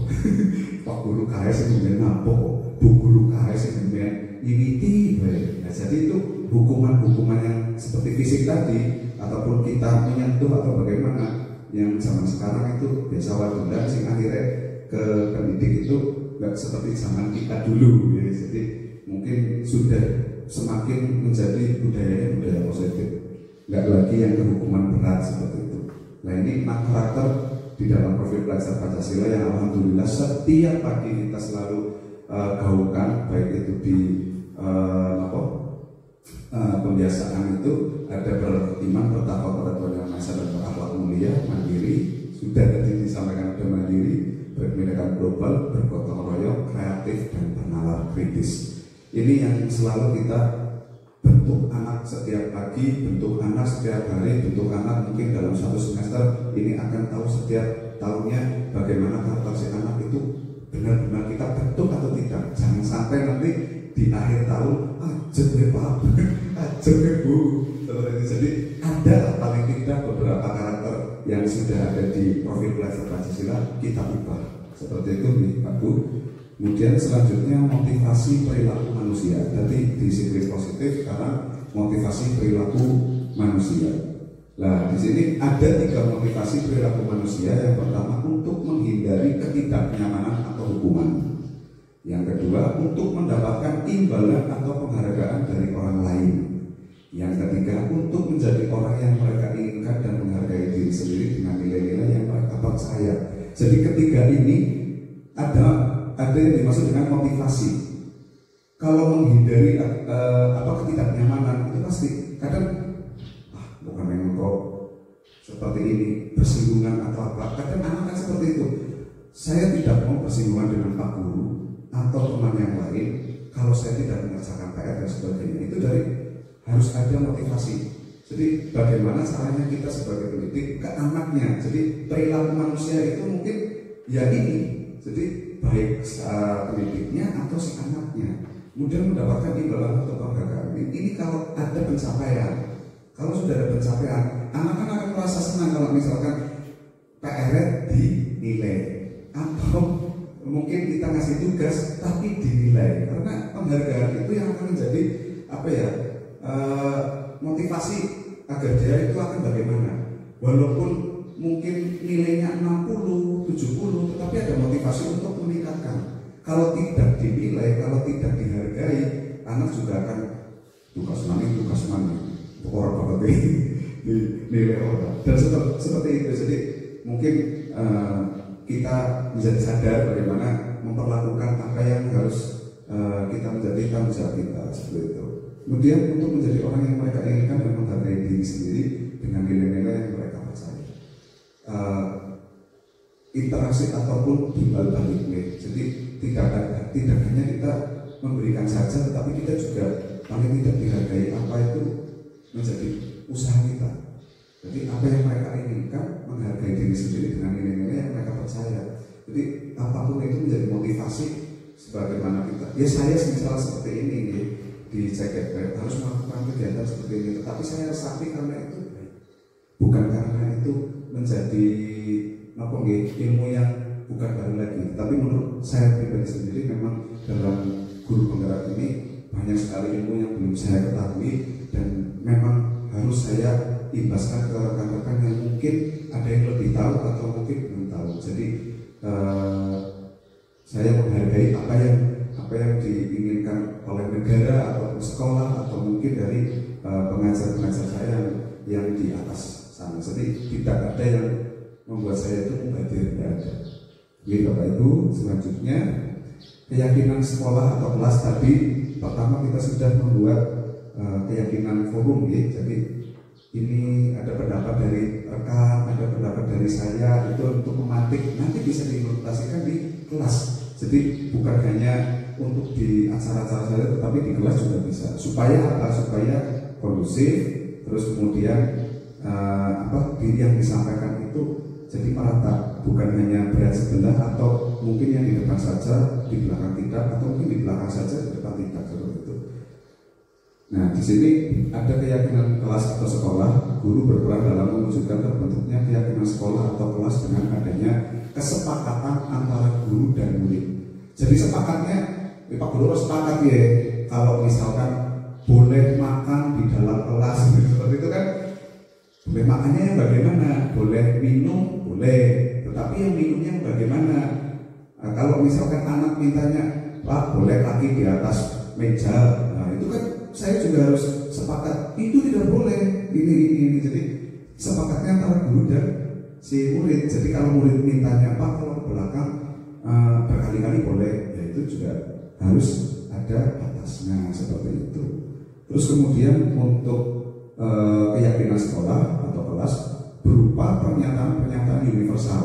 Pak Guru kaya kemudian nampok kok, Bu Guru kaya kemudian ini nah, jadi itu hukuman-hukuman yang seperti fisik tadi ataupun kita menyentuh atau bagaimana yang zaman sekarang itu biasa wadulan sing akhirnya ke pendidik itu nggak seperti zaman kita dulu ya. Jadi mungkin sudah semakin menjadi budaya positif, nggak lagi yang kehukuman berat seperti itu. Nah ini karakter di dalam profil pelajar Pancasila yang alhamdulillah setiap pagi kita selalu gaungkan, baik itu di pembiasaan itu ada beriman, bertakwa pada Tuhan Yang Maha Esa dan berakhlak mulia, mandiri, sudah tadi disampaikan ada mandiri, berpendidikan global, bergotong royong, kreatif, dan bernalar kritis. Ini yang selalu kita bentuk anak setiap pagi, bentuk anak setiap hari, bentuk anak mungkin dalam satu semester ini akan tahu setiap tahunnya bagaimana karakter si anak itu benar-benar kita bentuk atau tidak. Jangan sampai nanti di akhir tahun aja deh Pak, aja deh Bu. Jadi ada paling tidak beberapa karakter yang sudah ada di profil pelajar Pancasila kita ubah seperti itu nih Pak Bu. Kemudian selanjutnya motivasi perilaku manusia. Tadi disiplin positif, sekarang motivasi perilaku manusia. Nah di sini ada 3 motivasi perilaku manusia. Yang pertama untuk menghindari ketidaknyamanan atau hukuman. Yang kedua untuk mendapatkan imbalan atau penghargaan dari orang lain. Yang ketiga untuk menjadi orang yang mereka inginkan dan menghargai diri sendiri dengan nilai-nilai yang mereka percaya. Jadi ketiga ini ada yang dimaksud dengan motivasi. Kalau menghindari ketidaknyamanan itu pasti kadang bukan memang kok seperti ini bersinggungan atau apa. Kadang anak kan seperti itu. Saya tidak mau bersinggungan dengan Pak Guru atau teman yang lain kalau saya tidak mengerjakan PR dan sebagainya. Itu harus ada motivasi. Jadi bagaimana caranya kita sebagai pendidik ke anaknya. Jadi perilaku manusia itu mungkin ya ini. Jadi baik pendidiknya atau si anaknya kemudian mendapatkan imbalan atau penghargaan. Ini kalau ada pencapaian, kalau sudah ada pencapaian, anak-anak akan merasa senang kalau misalkan PR dinilai atau mungkin kita ngasih tugas tapi dinilai, karena penghargaan itu yang akan menjadi motivasi agar dia itu akan bagaimana. Walaupun mungkin nilainya 60, 70, tetapi ada motivasi untuk meningkatkan. Kalau tidak dinilai, kalau tidak dihargai, anak juga akan tugas mana, orang bapak dinilai orang. Dan seperti itu. Jadi mungkin kita bisa sadar bagaimana memperlakukan apa yang harus kita menjadi tanggung jawab kita seperti itu. Kemudian untuk menjadi orang yang mereka inginkan dan menghargai diri sendiri dengan nilai-nilai yang mereka percaya. Interaksi ataupun timbal balik nilai. Jadi tidak hanya kita memberikan saja, tetapi kita juga paling tidak dihargai apa itu menjadi usaha kita. Jadi apa yang mereka inginkan, menghargai diri sendiri dengan nilai-nilai yang mereka percaya. Jadi apapun itu menjadi motivasi sebagaimana kita. Ya saya misalnya seperti ini nih, di CGP harus melakukan kegiatan seperti ini, tetapi saya resapi karena itu bukan karena itu menjadi ilmu yang bukan baru lagi. Tapi menurut saya pribadi sendiri memang dalam guru penggerak ini banyak sekali ilmu yang belum saya ketahui dan memang harus saya imbaskan ke rekan-rekan yang mungkin ada yang lebih tahu atau mungkin belum tahu. Jadi saya menghargai apa yang diinginkan oleh negara atau sekolah atau mungkin dari pengajar-pengajar saya yang di atas sana. Jadi tidak ada yang membuat saya itu mubazir, tidak ada. Jadi Bapak Ibu, selanjutnya keyakinan sekolah atau kelas tadi, pertama kita sudah membuat keyakinan forum ya. Jadi ini ada pendapat dari rekan, ada pendapat dari saya, itu untuk memantik, nanti bisa diimplementasikan di kelas. Jadi bukan hanya untuk di acara-acara saya, tetapi di kelas juga bisa. Supaya apa? Supaya kondusif, terus kemudian diri yang disampaikan itu jadi merata, bukan hanya berat sebelah atau mungkin yang di depan saja, di belakang tidak, atau mungkin di belakang saja, di depan tidak, seperti itu. Nah, di sini ada keyakinan kelas atau sekolah, guru berperan dalam mewujudkan terbentuknya keyakinan sekolah atau kelas dengan adanya kesepakatan antara guru dan murid. Jadi sepakatnya, Pak Guru harus sepakat ya, kalau misalkan boleh makan di dalam kelas, seperti itu kan. Boleh makannya yang bagaimana? Boleh minum? Boleh. Tetapi yang minumnya yang bagaimana? Nah, kalau misalkan anak mintanya, Pak boleh kaki di atas meja, nah itu kan saya juga harus sepakat. Itu tidak boleh. Ini. Jadi sepakatnya antara guru dan si murid. Jadi kalau murid mintanya, Pak kalau ke belakang berkali-kali boleh, ya itu juga harus ada batasnya seperti itu. Terus kemudian untuk keyakinan sekolah atau kelas berupa pernyataan-pernyataan universal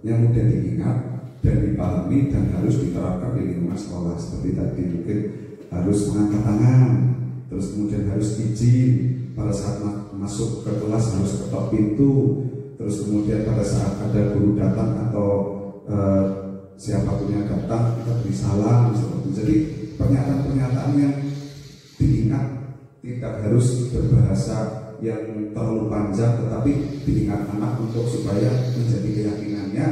yang mudah diingat dan dipahami dan harus diterapkan di lingkungan sekolah. Seperti tadi mungkin harus mengangkat tangan, terus kemudian harus izin pada saat masuk ke kelas, harus ketok pintu, terus kemudian pada saat ada guru datang atau siapapun yang datang kita beri salam seperti itu. Jadi pernyataan-pernyataan yang diingat, tidak harus berbahasa yang terlalu panjang, tetapi diingat anak untuk supaya menjadi keyakinannya,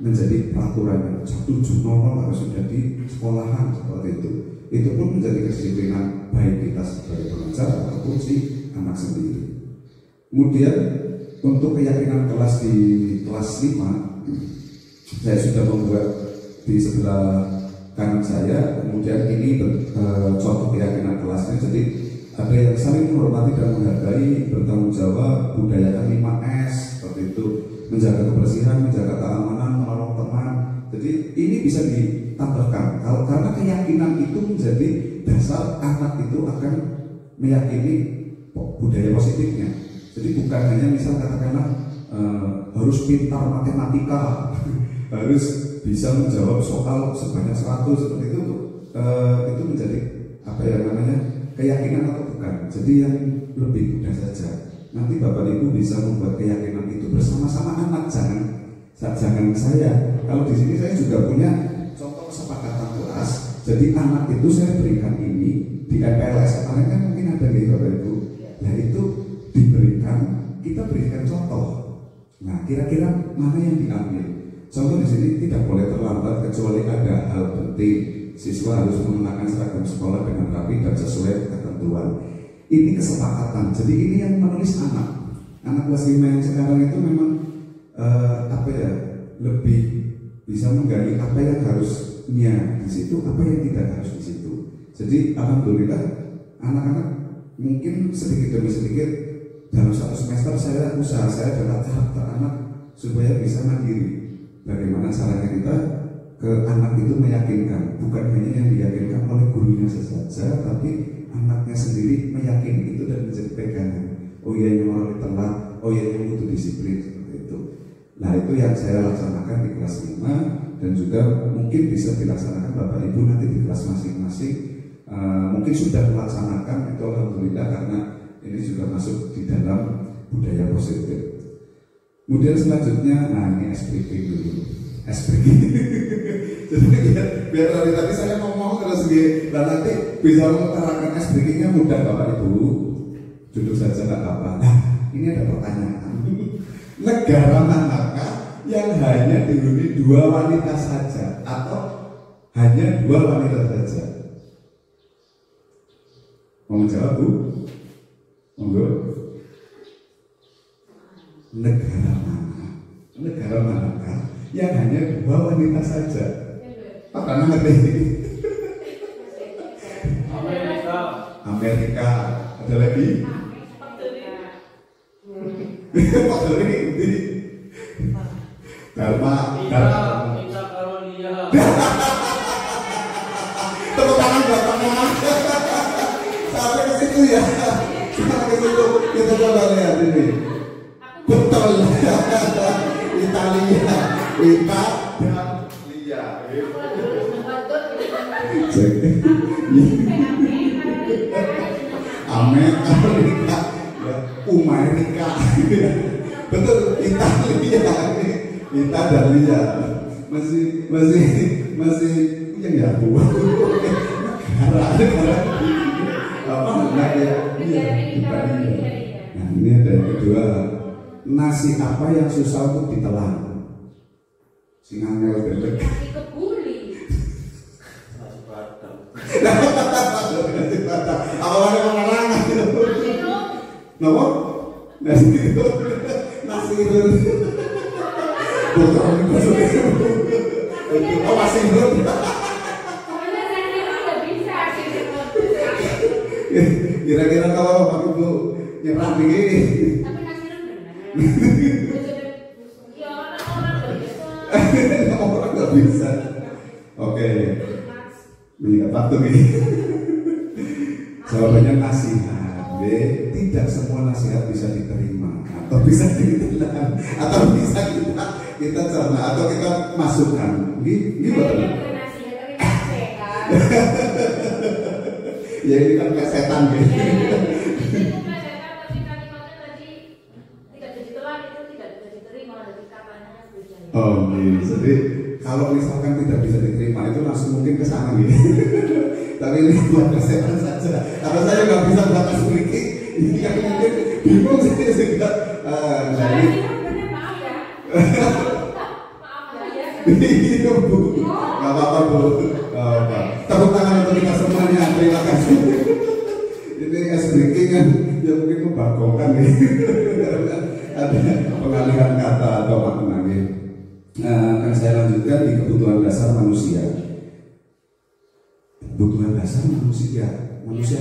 menjadi peraturannya. 170 harus sudah di sekolahan seperti itu. Itu pun menjadi kedisiplinan baik kita sebagai pengajar ataupun si anak sendiri. Kemudian untuk keyakinan kelas di kelas 5, saya sudah membuat di sebelah kanan saya. Kemudian ini contoh keyakinan kelasnya. Jadi ada yang saling menghormati dan menghargai, bertanggung jawab, budayakan 5S seperti itu, menjaga kebersihan, menjaga keamanan, menolong teman. Jadi ini bisa ditambahkan karena keyakinan itu menjadi dasar anak itu akan meyakini budaya positifnya. Jadi bukan hanya misal katakanlah harus pintar matematika, harus bisa menjawab soal sebanyak 100 seperti itu menjadi apa ya namanya keyakinan atau bukan. Jadi yang lebih mudah saja. Nanti Bapak Ibu bisa membuat keyakinan itu bersama-sama anak, jangan saya. Kalau di sini saya juga punya contoh kesepakatan kelas. Jadi anak itu saya berikan ini di MPLS kemarin kan mungkin ada nih Bapak Ibu. Nah itu diberikan, kita berikan contoh. Nah kira-kira mana yang diambil? Contoh di sini tidak boleh terlambat kecuali ada hal penting. Siswa harus mengenakan seragam sekolah dengan rapi dan sesuai ketentuan. Ini kesepakatan. Jadi ini yang menulis anak kelas 5 yang sekarang itu memang lebih bisa menggali apa yang harusnya di situ, apa yang tidak harus di situ. Jadi alhamdulillah anak-anak mungkin sedikit demi sedikit dalam 1 semester saya dapat karakter anak supaya bisa mandiri. Bagaimana caranya kita ke anak itu meyakinkan, bukan hanya yang diyakinkan oleh gurunya saja, tapi anaknya sendiri meyakini itu dan menjadi pegangan. Oh iya, yang orang telat, oh iya yang butuh disiplin, seperti itu. Nah, itu yang saya laksanakan di kelas 5 dan juga mungkin bisa dilaksanakan Bapak Ibu nanti di kelas masing-masing. Mungkin sudah melaksanakan itu, alhamdulillah, karena ini juga masuk di dalam budaya positif. Kemudian selanjutnya, nah ini SPG dulu. SPG. Jadi biar tadi saya ngomong terus gitu, dan nanti bisa mengutarakan SPG-nya mudah Bapak Ibu. Duduk saja nggak apa-apa. Nah, ini ada pertanyaan. Negara manakah yang hanya dihuni 2 wanita saja atau hanya 2 wanita saja? Mau menjawab Bu? Monggo. Negara manakah yang hanya 2 wanita saja? Pak Karena ngerti? Amerika. Ada lagi? Pak Doni ini Dharma. Tepuk tangan buat teman. Sampai ke situ ya. Sampai ke situ kita coba lihat ini. Betul. Italia. Amerika. Amerika. Betul, Italia. Italia. Masih yang ya Bu. Negara apa namanya? Nah, ini ada yang kedua. Nasi apa yang susah untuk ditelan? Singangnya udah dekat. Nasi kebuli. Nasi padang. Nasi padang. Awalnya pengalangan itu. Nasi rum. Kenapa? Nasi itu. Nasi itu. Bukan maksudnya. Oh, masih itu. Soalnya nasi rum nggak bisa sih. Kira-kira kalau Pak Ibu nyerah begini. Tapi nasi rum benar. Ya orang nggak bisa. Orang nggak bisa. Oke. Mengingat waktu ini. Jawabannya nasihat. Tidak semua nasihat bisa diterima atau bisa diterima atau bisa kita cerna atau kita masukkan. Ini betul. Ya ini kan kayak setan gitu. Oh iya, jadi kalau misalkan tidak bisa diterima itu langsung mungkin ke sana gitu. Tapi ini buat kesehatan saja. Kalau saya nggak bisa batas sedikit, ini kan mungkin bingung saya juga. Jadi, maaf ya. iya Bu, nggak apa-apa Bu. Tepuk tangan untuk kita semuanya. Terima kasih. Ini SBK kan yang mungkin membagongkan nih. Ada pengalihan kata atau makna gitu. Akan saya lanjutkan di kebutuhan dasar manusia. Kebutuhan dasar manusia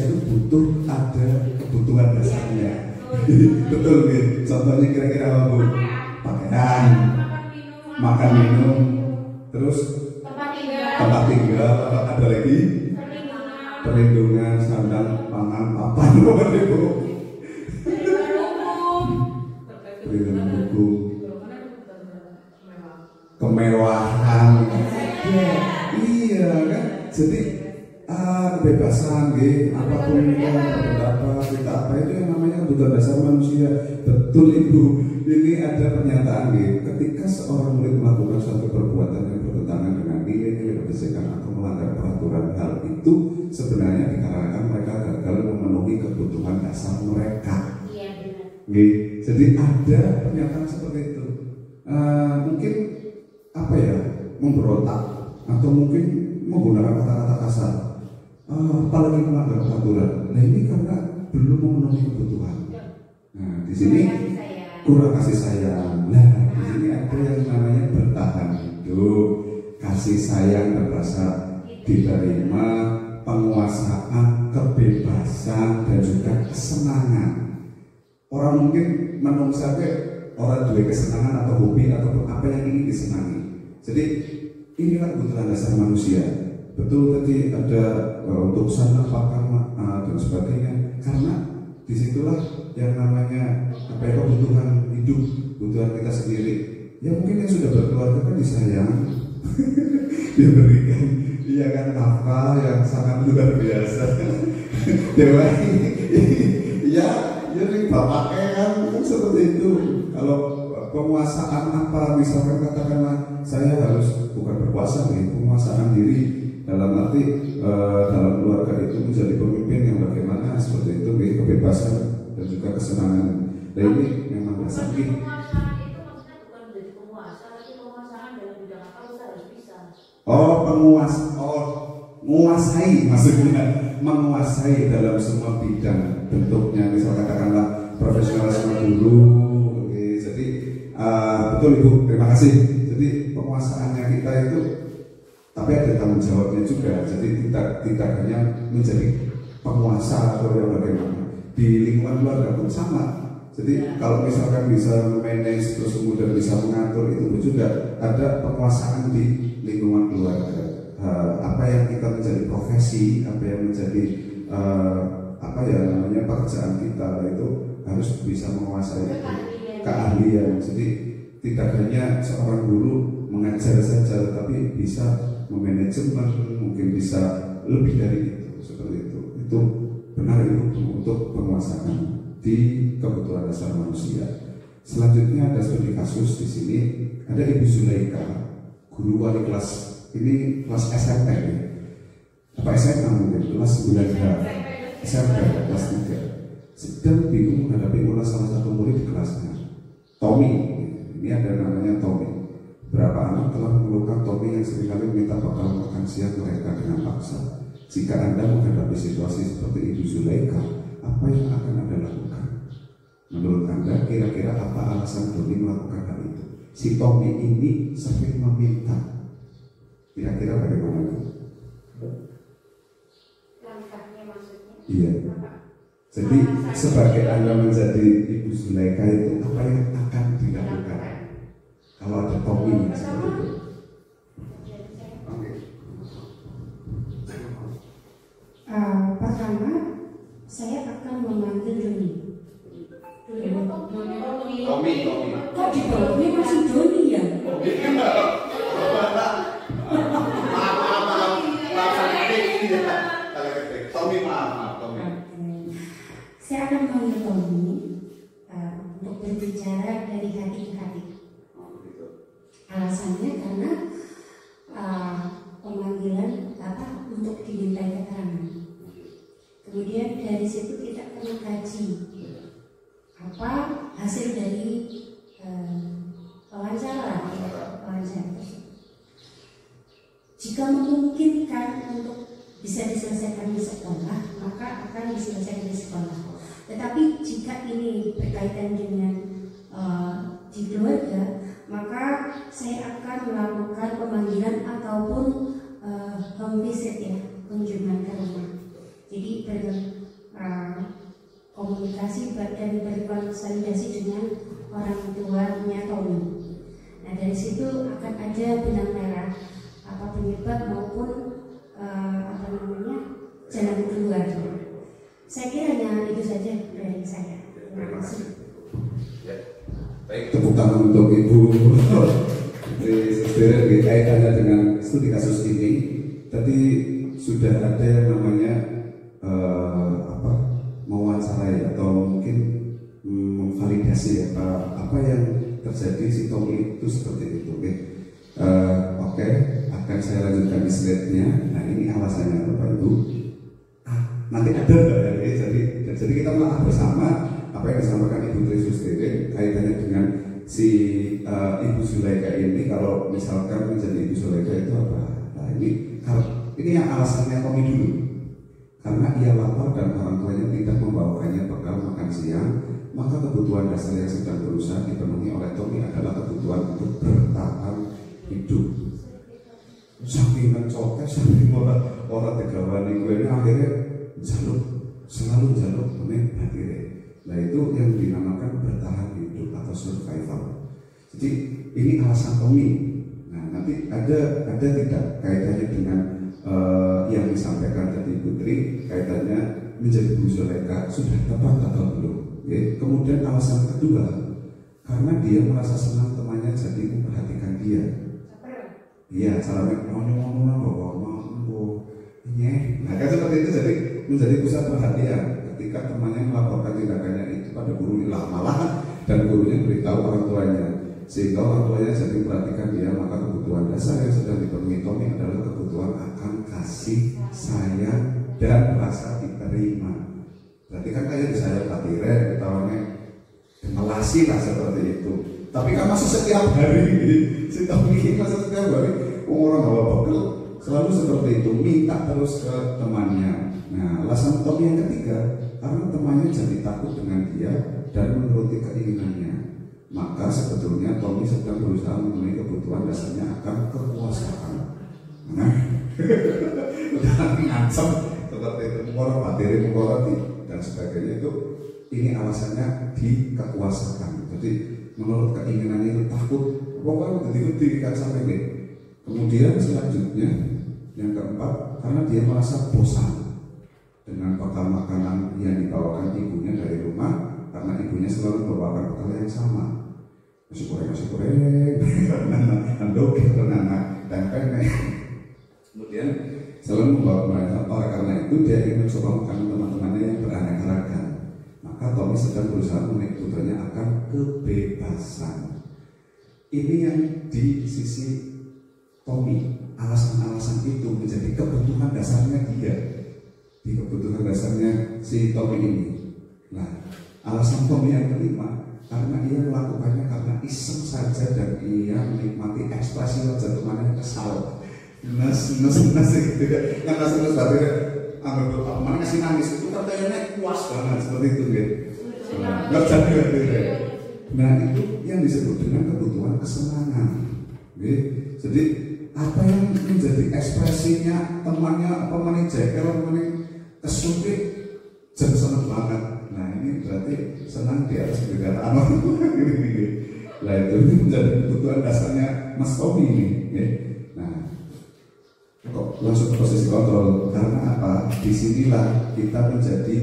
itu butuh ada kebutuhan dasarnya. Betul nih. Contohnya kira-kira apa Bu? Pakaian, makan minum, terus tempat tinggal, apa ada lagi? Perlindungan, sandang, pangan, papan, apa Bu? Perlindungan hukum. Kemewahan, iya kan? Jadi kebebasan, apapun kita berpendapat, kita apa itu yang namanya kebutuhan dasar manusia. Betul Ibu. Ini ada pernyataan ketika seorang murid melakukan suatu perbuatan yang bertentangan dengan nilai-nilai kebijakan atau melanggar peraturan, hal itu sebenarnya dikarenakan mereka gagal memenuhi kebutuhan dasar mereka. Iya benar. Jadi ada pernyataan seperti itu. Mungkin apa ya, memberontak atau mungkin menggunakan kata-kata kasar, apalagi melanggar peraturan. Nah ini karena belum memenuhi kebutuhan. Nah di sini kurang kasih sayang. Nah di sini ada yang namanya bertahan hidup, kasih sayang berasa diterima, penguasaan, kebebasan dan juga kesenangan. Orang mungkin menunggu sampai orang dua kesenangan atau hobi atau apa yang ingin disenangi. Jadi inilah kebutuhan dasar manusia. Betul tadi ada untuk sana pakan dan sebagainya, karena disitulah yang namanya kebutuhan hidup, kebutuhan kita sendiri. Ya mungkin yang sudah berkeluarga kan disayang, dia berikan, iya kan, nafkah yang sangat luar biasa. Dewa ya jadi bapaknya kan seperti itu. Kalau penguasaan apa, misalkan katakanlah saya harus bukan berkuasa nih, penguasaan diri dalam arti dalam keluarga itu menjadi pemimpin yang bagaimana seperti itu, kebebasan dan juga kesenangan. Nah ini memang dasar ini. Penguasaan itu maksudnya bukan menjadi penguasa, tapi penguasaan dalam bidang apa kita harus bisa. Menguasai maksudnya, menguasai dalam semua bidang bentuknya, misal katakanlah profesionalisme guru. Oke, jadi betul Ibu, terima kasih. Jadi penguasaannya kita itu, tapi ada tanggung jawabnya juga. Jadi tidak hanya menjadi penguasa atau yang bagaimana, di lingkungan keluarga pun sama. Jadi kalau misalkan bisa manage terus kemudian bisa mengatur, itu juga ada penguasaan di lingkungan keluarga. Apa yang kita menjadi profesi, apa yang menjadi namanya pekerjaan kita, itu harus bisa menguasai keahlian. Jadi tidak hanya seorang guru mengajar saja, tetapi bisa memanajemen, mungkin bisa lebih dari itu, seperti itu. Itu benar Ibu untuk penguasaan di kebutuhan dasar manusia. Selanjutnya ada studi kasus di sini. Ada Ibu Zulaika, guru wali kelas, ini kelas SMP ya? Apa SMA mungkin? Kelas 9H SMP, kelas 3. Sedang bingung menghadapi ulas salah satu murid di kelasnya, Tommy. Ini ada namanya Tommy. Berapa anak telah mengeluhkan Tommy yang seringkali meminta bekal makan siang mereka dengan paksa. Jika Anda menghadapi situasi seperti Ibu Zulaika, apa yang akan Anda lakukan? Menurut Anda, kira-kira apa alasan Tommy melakukan hal itu? Si Tommy ini sering meminta. Kira-kira bagaimana? Langkahnya maksudnya? Iya. Jadi sebagai Anda menjadi Ibu Zulaika itu, apa yang akan dilakukan kalau ada Tommy seperti itu? Pertama, saya akan memanggil Doni. Tommy. Kok di bawahnya masih Doni ya? Saya akan memanggil Tommy untuk berbicara dari hati ke hati. Alasannya karena pemanggilan untuk dimintai keterangan. Kemudian dari situ kita akan mengkaji apa hasil dari wawancara. Jika memungkinkan untuk bisa diselesaikan di sekolah, maka akan diselesaikan di sekolah. Tetapi jika ini berkaitan dengan di keluarga, maka saya akan melakukan pemanggilan ataupun home visit ya, kunjungan ke rumah. Jadi berkomunikasi dan berkonsolidasi dengan orang tuanya Tommy. Nah dari situ akan ada benang merah apa penyebab maupun jalan keluar. Saya kira hanya itu saja dari saya. Terima kasih. Baik, tepuk tangan untuk Ibu kaitannya dengan studi kasus ini. Tadi sudah ada yang namanya mewawancarai atau mungkin memvalidasi apa yang terjadi si Tommy itu seperti itu. Oke, akan saya lanjutkan di slide-nya. Nah ini alasannya Bapak Ibu. Nanti ada jadi kita melihat bersama apa yang disampaikan Ibu Trisustri kaitannya dengan si Ibu Zulaika ini. Kalau misalkan menjadi Ibu Zulaika itu apa? Nah ini yang alasannya Tommy dulu. Karena ia lapar dan orang tuanya tidak membawakannya bekal makan siang, maka kebutuhan dasar yang sedang berusaha dipenuhi oleh Tommy adalah kebutuhan untuk bertahan hidup. Saking mencokek, saking orang tegawani gue ini akhirnya selalu jaluk meneng akhirnya. Nah itu yang dinamakan bertahan hidup atau survival. Jadi ini alasan Tommy. Nah nanti ada tidak kaitannya dengan yang disampaikan tadi Putri, kaitannya menjadi guru Zulaikha sudah tepat atau belum? Kemudian alasan kedua, karena dia merasa senang temannya jadi memperhatikan dia. Iya, caranya ngomong-ngomong nah kan seperti itu, jadi menjadi pusat perhatian. Ketika temannya melaporkan tindakannya itu pada guru, malahan dan gurunya beritahu orang tuanya, sehingga orang tuanya jadi memperhatikan dia. Maka kebutuhan dasar yang sedang dipenuhi Tommy adalah kebutuhan akan kasih sayang dan rasa diterima. Berarti kan kayak saya patire, ketawanya melasi lah seperti itu. Tapi kan masih setiap hari, si Tommy masih setiap hari orang bawa bekal selalu seperti itu, minta terus ke temannya. Nah, alasan Tommy yang ketiga, karena temannya jadi takut dengan dia dan menuruti keinginannya. Maka sebetulnya Tommy sedang berusaha memenuhi kebutuhan dasarnya akan kekuasaan. Nah, udah ngancam seperti itu, mengorok materi, mengoroti dan sebagainya itu. Ini alasannya di kekuasaan. Jadi menurut keinginannya itu takut, pokoknya gede-gede kan sampai ini. Kemudian selanjutnya yang keempat, karena dia merasa bosan dengan bekal makanan yang dibawakan ibunya dari rumah, karena ibunya selalu membawakan bekal yang sama. Nasi goreng, andok, tempe. Kemudian selalu membawa mereka. Oleh karena itu dia ingin mencoba makanan teman-temannya yang beraneka ragam. Maka Tommy sedang berusaha menarik putranya akan kebebasan. Ini yang di sisi Tommy, alasan-alasan itu menjadi kebutuhan dasarnya dia, di kebutuhan dasarnya si Tommy ini. Nah, alasan Tommy yang kelima, karena ia melakukannya karena iseng saja dan ia menikmati ekspresi wajah temannya kesal. Nes gitu kan, yang nes berarti anggap teman ngasih nangis itu katanya puas banget seperti itu kan. Nggak jadi gitu kan. Nah itu yang disebut dengan kebutuhan kesenangan. Jadi apa yang menjadi ekspresinya temannya, temannya jekel, temannya kesumpit, jadi senang banget. Nah ini berarti senang di atas kegiatan ini. Nah itu menjadi kebutuhan dasarnya Mas Tommy ini. Nah kok langsung ke posisi kontrol, karena apa? Disinilah kita menjadi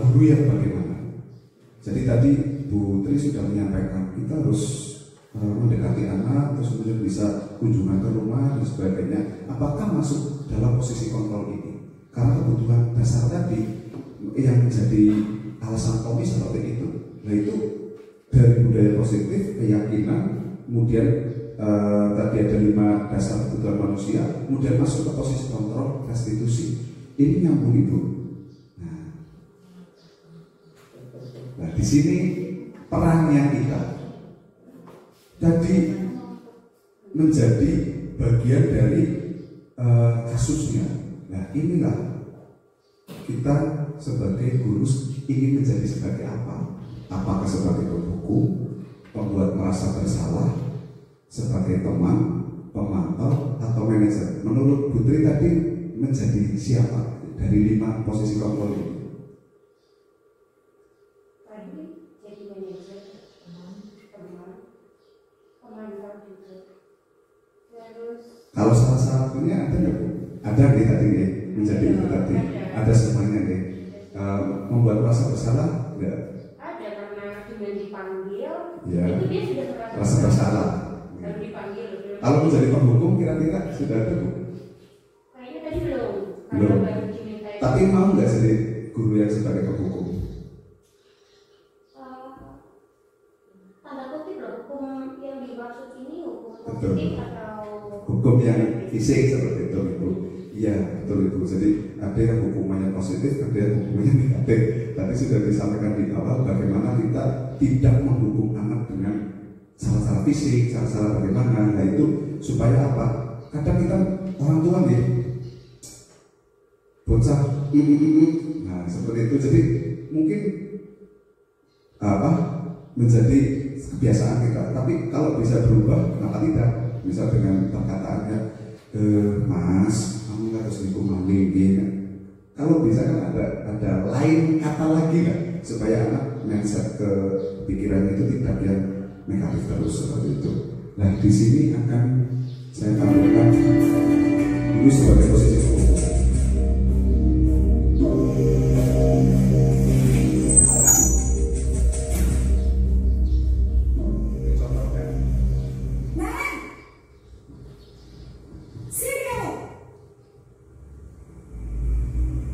guru yang bagaimana. Jadi tadi Bu Tri sudah menyampaikan kita harus mendekati anak, terus kemudian bisa kunjungan ke rumah dan sebagainya. Apakah masuk dalam posisi kontrol ini? Karena kebutuhan dasar tadi yang menjadi alasan Tommy seperti itu. Nah itu dari budaya positif, keyakinan, kemudian tadi ada 5 dasar kebutuhan manusia, kemudian masuk ke posisi kontrol, restitusi. Ini nyambung itu. Nah di sini perannya kita jadi menjadi bagian dari kasusnya. Nah inilah kita sebagai guru ingin menjadi sebagai apa? Apakah sebagai pembuku, pembuat merasa bersalah, sebagai teman, pemantau, atau manajer? Menurut Putri tadi menjadi siapa dari 5 posisi kontrol ini? Tadi jadi manajer, teman, pemantau juga. Terus Kalau salah satunya ada nggak Bu? Ada nih tadi nih, menjadi itu tadi. Ada semuanya nih. Membuat merasa bersalah nggak? ada, karena dengan dipanggil, Ya. itu dia sudah Merasa bersalah. baru dipanggil. Kalau menjadi penghukum kira-kira sudah ada Bu? Kayaknya tadi belum. Belum. Karena baru diminta. Tapi mau nggak jadi guru yang sebagai penghukum? Tanda kutip loh, hukum yang dimaksud ini hukum Betul. positif atau Hukum yang fisik seperti itu Ibu. Iya betul Ibu. Jadi ada yang hukumannya positif, ada yang hukumannya negatif. Tadi sudah disampaikan di awal bagaimana kita tidak menghukum anak dengan cara-cara fisik, cara-cara bagaimana. Nah itu supaya apa? Kadang kita orang tua nih bocah, nah seperti itu. Jadi mungkin apa menjadi kebiasaan kita. Tapi kalau bisa berubah, kenapa tidak? Bisa dengan perkataannya, Mas, kamu harus dihukum gitu. Kalau bisa kan ada lain kata lagi kan, supaya anak mindset ke pikirannya itu tidak yang negatif terus seperti itu. Nah, di sini akan saya tampilkan dulu sebagai posisi umum.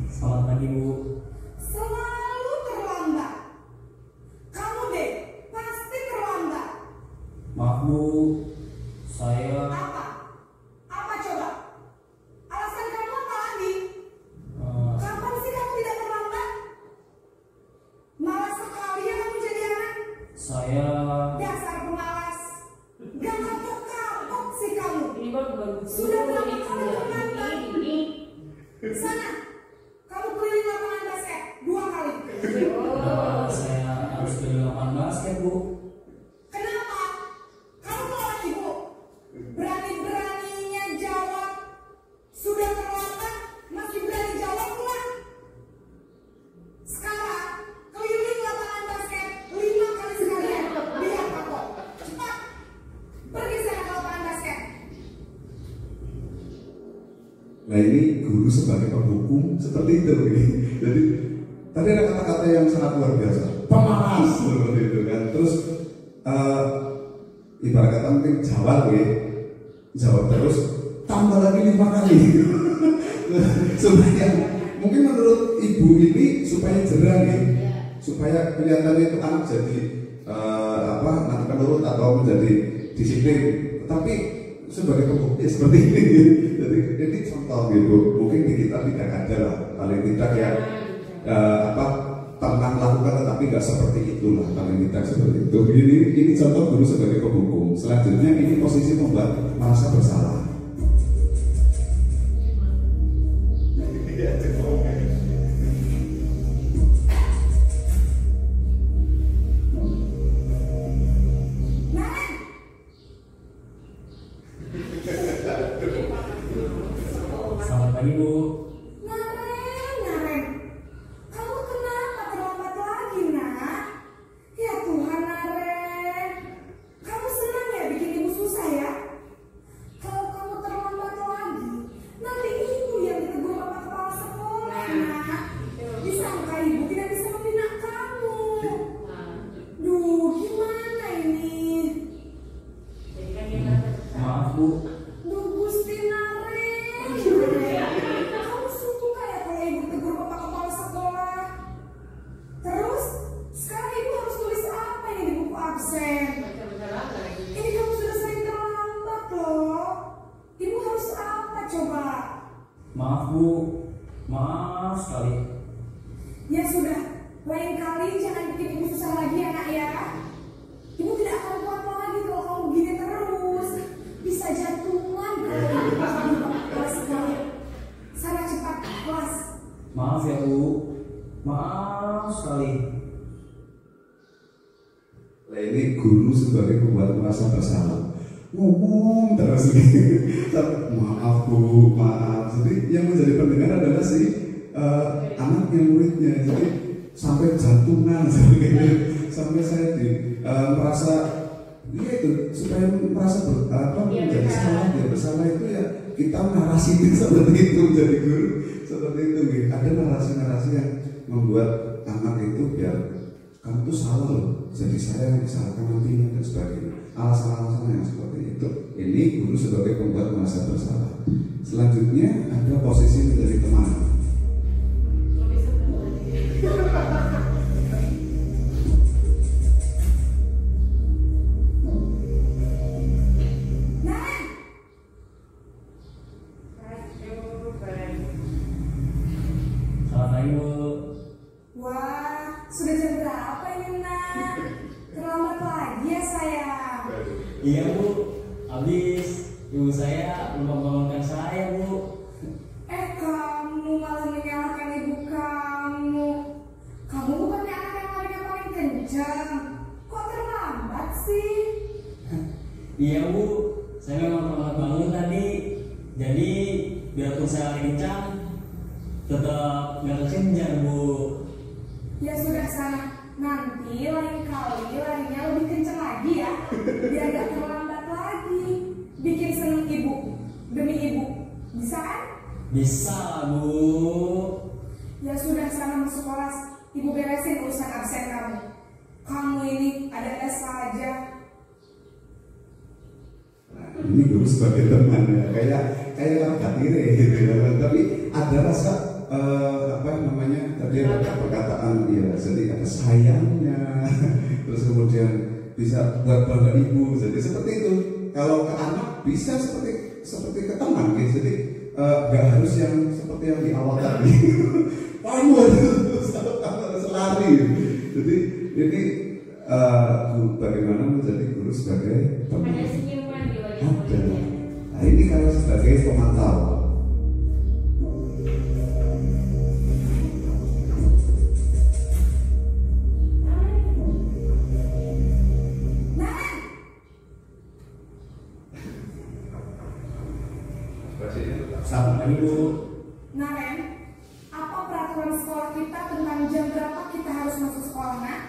Selamat pagi, Bu. Selalu terlambat. Kamu deh, pasti terlambat. Maaf, Bu. Saya Apa? Apa coba? Alasan kamu apa lagi? Kapan sih kamu tidak terlambat? Malas sekali ya kamu jadi anak. saya Dasar pemalas. Gak kapok-kapok sih kamu. Ini baru Sudah berapa kali terlambat? ini. Sana, kamu keliling lapangan basket 2 kali. saya harus beli lapangan basket, Bu. Kenapa? Kamu tolak ibu. Berani-beraninya jawab. Sudah terlambat, masih berani jawab pula. Sekarang, keliling lapangan basket 5 kali sekalian. Biar kapok. Cepat. Pergi sana ke lapangan basket. Nah, ini guru sebagai penghukum seperti itu. Jadi tadi ada kata-kata yang sangat luar biasa, pemalas seperti itu kan. Terus ibarat kata mungkin jawab terus tambah lagi 5 kali supaya mungkin menurut ibu ini supaya jerah nih, supaya kelihatannya itu anak jadi nanti penurut atau menjadi disiplin. Tapi sebagai pembukti seperti ini, jadi ini contoh gitu. Mungkin di kita tidak ada lah, paling tidak ya pernah melakukan tetapi nggak seperti itulah, paling tidak seperti itu. Ini contoh dulu sebagai penghukum. Selanjutnya ini posisi membuat merasa bersalah. Selamat pagi, Bu. Naren. Kamu kenapa terlambat lagi, nak? Ya Tuhan, Naren. Kamu senang ya bikin ibu susah ya? Kalau kamu terlambat lagi, nanti ibu yang ditegur bapak kepala sekolah, nak. Disangka ibu tidak bisa membina kamu. Duh, gimana ini? Maaf, Bu. Duh, Gusti Naren. Kamu suka ya kalau ibu tegur bapak kepala sekolah? Terus, sekarang ibu harus tulis apa ini di buku absen? Ini kamu sudah sering terlambat loh. Ibu harus apa coba? Maaf, Bu. Maaf sekali. Ya sudah, lain kali jangan bikin ibu susah lagi ya, nak ya. Ibu tidak akan kuat lagi kalau kamu gini terus. Bisa jantungan kalau ibu kamu kelas sekali. Sana cepat kelas. Maaf ya, Bu. Maaf sekali. Nah, ini guru sebagai pembuat merasa bersalah, ngomong terus gitu. Maaf Bu, maaf. Jadi yang menjadi pendengar adalah si anaknya, muridnya. Jadi sampai jantungan sampai saya merasa itu supaya merasa menjadi salah, dia bersalah itu ya kita narasi seperti itu, jadi guru seperti itu. Ada narasi-narasi yang membuat anak itu biar kamu tuh salah loh, jadi saya yang disalahkan nantinya dan sebagainya. Alasan-alasan yang seperti itu. Ini guru sebagai pembuat merasa bersalah. Selanjutnya ada posisi menjadi teman. Selamat pagi, Bu. Wah, sudah jam berapa ini, nak? Terlambat lagi ya, sayang. Iya, Bu. Habis ibu saya belum membangunkan saya, Bu. Kamu malah menyalahkan ibu kamu. Kamu bukannya anak yang larinya paling kencang. Kok terlambat sih? Iya, Bu. Saya memang terlambat bangun tadi. Jadi biarpun saya lari kencang, tetap nggak kekenjar, Bu. Ya sudah sana. Nanti lain kali larinya lebih kencang lagi ya. Biar gak terlambat lagi. Ibu beresin urusan absen kamu. Kamu ini ada-ada saja. Nah, ini guru sebagai teman ya, kayak kakak tiri gitu ya. Tapi ada rasa tadi ada perkataan ya, jadi ada sayangnya, terus kemudian bisa buat bangga ibu, jadi seperti itu. Kalau ke anak bisa seperti ke teman, gitu. Jadi nggak harus yang seperti yang di awal tadi. Kamu harus lari. Jadi ini bagaimana menjadi guru sebagai teman. Ada senyuman di wajah Ada. muridnya. Nah ini kalau sebagai pemantau. Selamat pagi Bu. Naren, apa peraturan sekolah kita tentang jam berapa kita harus masuk sekolah, Nak?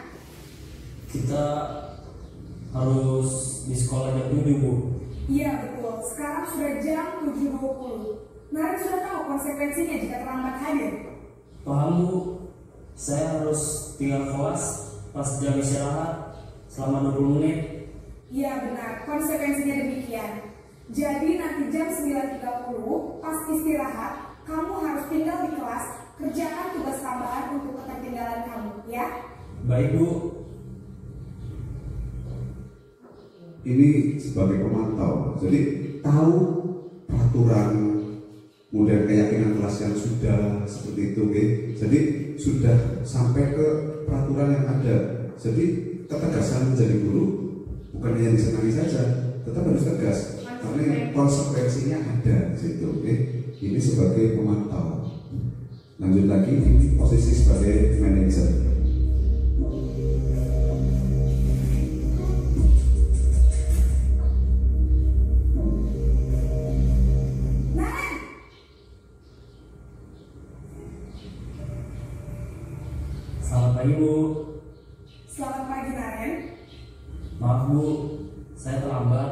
Kita harus di sekolah jam 7 Bu. Iya betul, sekarang sudah jam 7.20. Naren sudah tahu konsekuensinya jika terlambat hadir. Paham Bu, saya harus tinggal kelas pas jam istirahat selama 20 menit. Iya benar, konsekuensinya demikian. Jadi nanti jam 9.30 pas istirahat, kamu harus tinggal di kelas, kerjakan tugas tambahan untuk ketertinggalan kamu, ya? Baik Bu. Ini sebagai pemantau, jadi tahu peraturan, kemudian keyakinan kelas yang sudah seperti itu, okay? Jadi sudah sampai ke peraturan yang ada. Jadi ketegasan menjadi guru bukan hanya disenangi saja, tetap harus tegas karena konsekuensinya ada di situ, okay? Ini sebagai pemantau. Lanjut lagi, ini posisi sebagai manajer. Selamat pagi Bu. Selamat pagi, Naren. Maaf Bu, saya terlambat.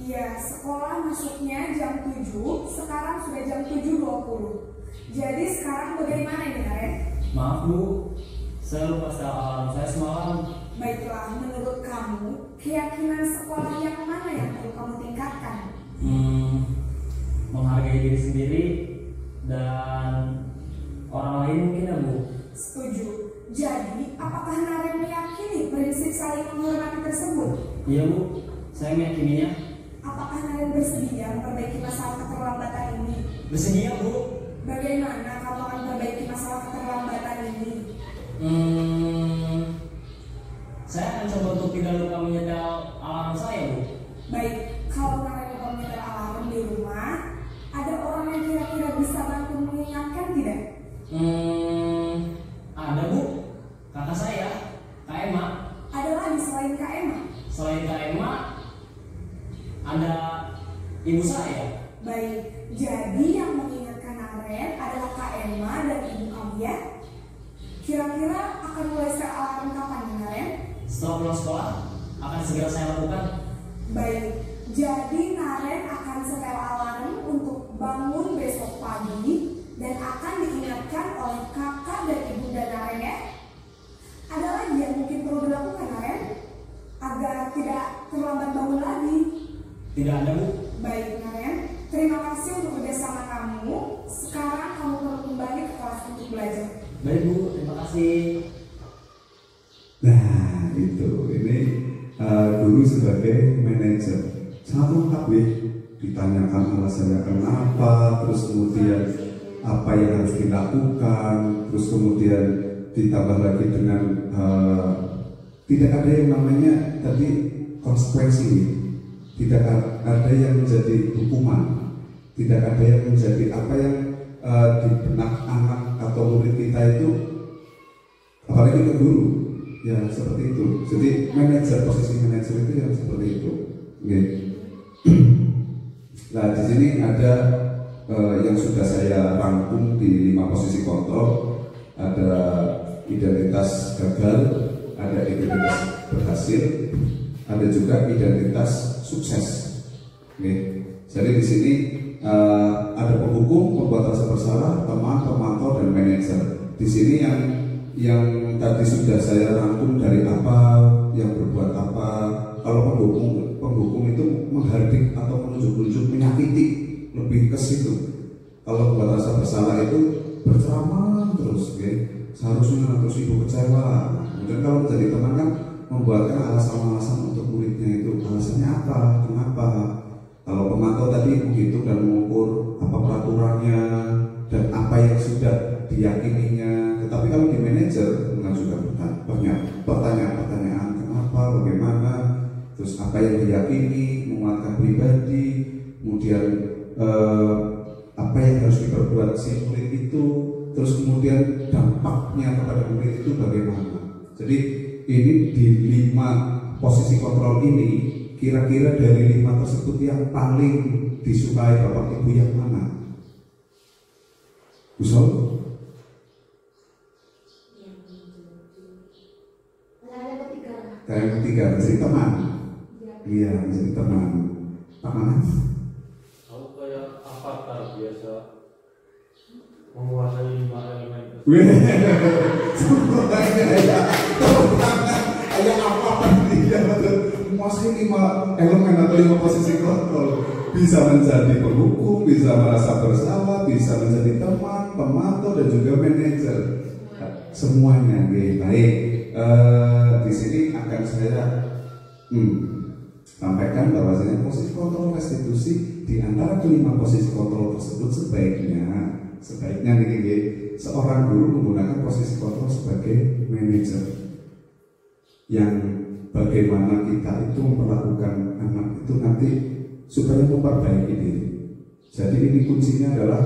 Iya, sekolah masuknya jam 7, sekarang sudah jam 7.20. Jadi sekarang bagaimana ini, Naren? Maaf Bu, saya lupa setel alarm saya semalam. Baiklah, menurut kamu, keyakinan sekolah yang mana yang perlu kamu tingkatkan? Menghargai diri sendiri dan orang lain mungkin ya Bu. Setuju. Jadi, apakah Naren meyakini prinsip saling menghormati tersebut? Iya Bu, saya meyakininya. Apakah Naren bersedia memperbaiki masalah keterlambatan ini? Bersedia Bu. Bagaimana kamu akan memperbaiki masalah keterlambatan ini? Saya akan coba untuk tidak lupa menyetel alarm saya Bu. Baik, kalau Naren lupa menyetel alarm di rumah, ada orang yang kira-kira bisa bantu mengingatkan tidak? Ada Bu, kakak saya, Kak Emma. Ada lagi selain Kak Emma? Selain Kak Emma, ada ibu saya. Baik, jadi yang mengingatkan Naren adalah Kak Emma dan ibu kamu ya? Kira-kira akan mulai setel alarm kapan nih, Naren? Setelah pulang sekolah, akan segera saya lakukan. Baik, jadi Naren akan setel alarm untuk bangun besok pagi dan akan diingatkan oleh kakak dan ibunda Naren ya. Ada lagi yang mungkin perlu dilakukan, Naren, agar tidak terlambat bangun lagi? Tidak ada Bu. Baik, Naren, terima kasih untuk kerjasama kamu. Sekarang kamu perlu kembali ke kelas untuk belajar. Baik Bu, terima kasih. Nah itu, ini guru sebagai manajer sangat lengkap ya. Ditanyakan alasannya kenapa, terus kemudian apa yang harus dilakukan, terus kemudian ditambah lagi dengan tidak ada yang namanya tadi konsekuensi, tidak ada yang menjadi hukuman, tidak ada yang menjadi apa yang di benak anak atau murid kita itu, apalagi ke guru ya seperti itu. Jadi manajer, posisi manajer itu yang seperti itu. Okay. Nah di sini ada yang sudah saya rangkum di 5 posisi kontrol. Ada identitas gagal, ada identitas berhasil, ada juga identitas sukses. Okay. Jadi di sini ada penghukum, pembuat rasa bersalah, teman, pemantau, dan manajer. Di sini yang tadi sudah saya rangkum dari apa, yang berbuat apa. Kalau penghukum itu menghardik atau menunjuk-nunjuk, menyakiti, lebih ke situ. Kalau buat rasa bersalah itu berceramah terus, seharusnya terus ibu kecewa. Kemudian kalau menjadi teman kan membuatkan alasan-alasan untuk muridnya itu, alasannya apa, kenapa. Kalau pemantau tadi menghitung dan mengukur apa peraturannya dan apa yang sudah diyakininya. Tetapi kalau di manajer mengajukan banyak pertanyaan-pertanyaan, kenapa, bagaimana, terus apa yang diyakini, menguatkan pribadi, kemudian apa yang harus diperbuat si murid itu, terus kemudian dampaknya kepada murid itu bagaimana. Jadi ini di 5 posisi kontrol ini, kira-kira dari 5 tersebut yang paling disukai Bapak Ibu yang mana? Usul? Yang ketiga, menjadi teman. Iya, menjadi teman. Pak mana? Aku kayak avatar biasa menguasai 5 elemen. Semuanya kayak apa dia menguasai 5 elemen atau 5 posisi kontrol. Bisa menjadi penghukum, bisa merasa bersalah, bisa menjadi teman, pemantau, dan juga manajer. Semuanya, baik. Di sini akan saya sampaikan bahwasanya posisi kontrol restitusi di antara kelima posisi kontrol tersebut sebaiknya nih, seorang guru menggunakan posisi kontrol sebagai manajer, yang bagaimana kita itu memperlakukan anak itu nanti supaya memperbaiki diri. Jadi ini kuncinya adalah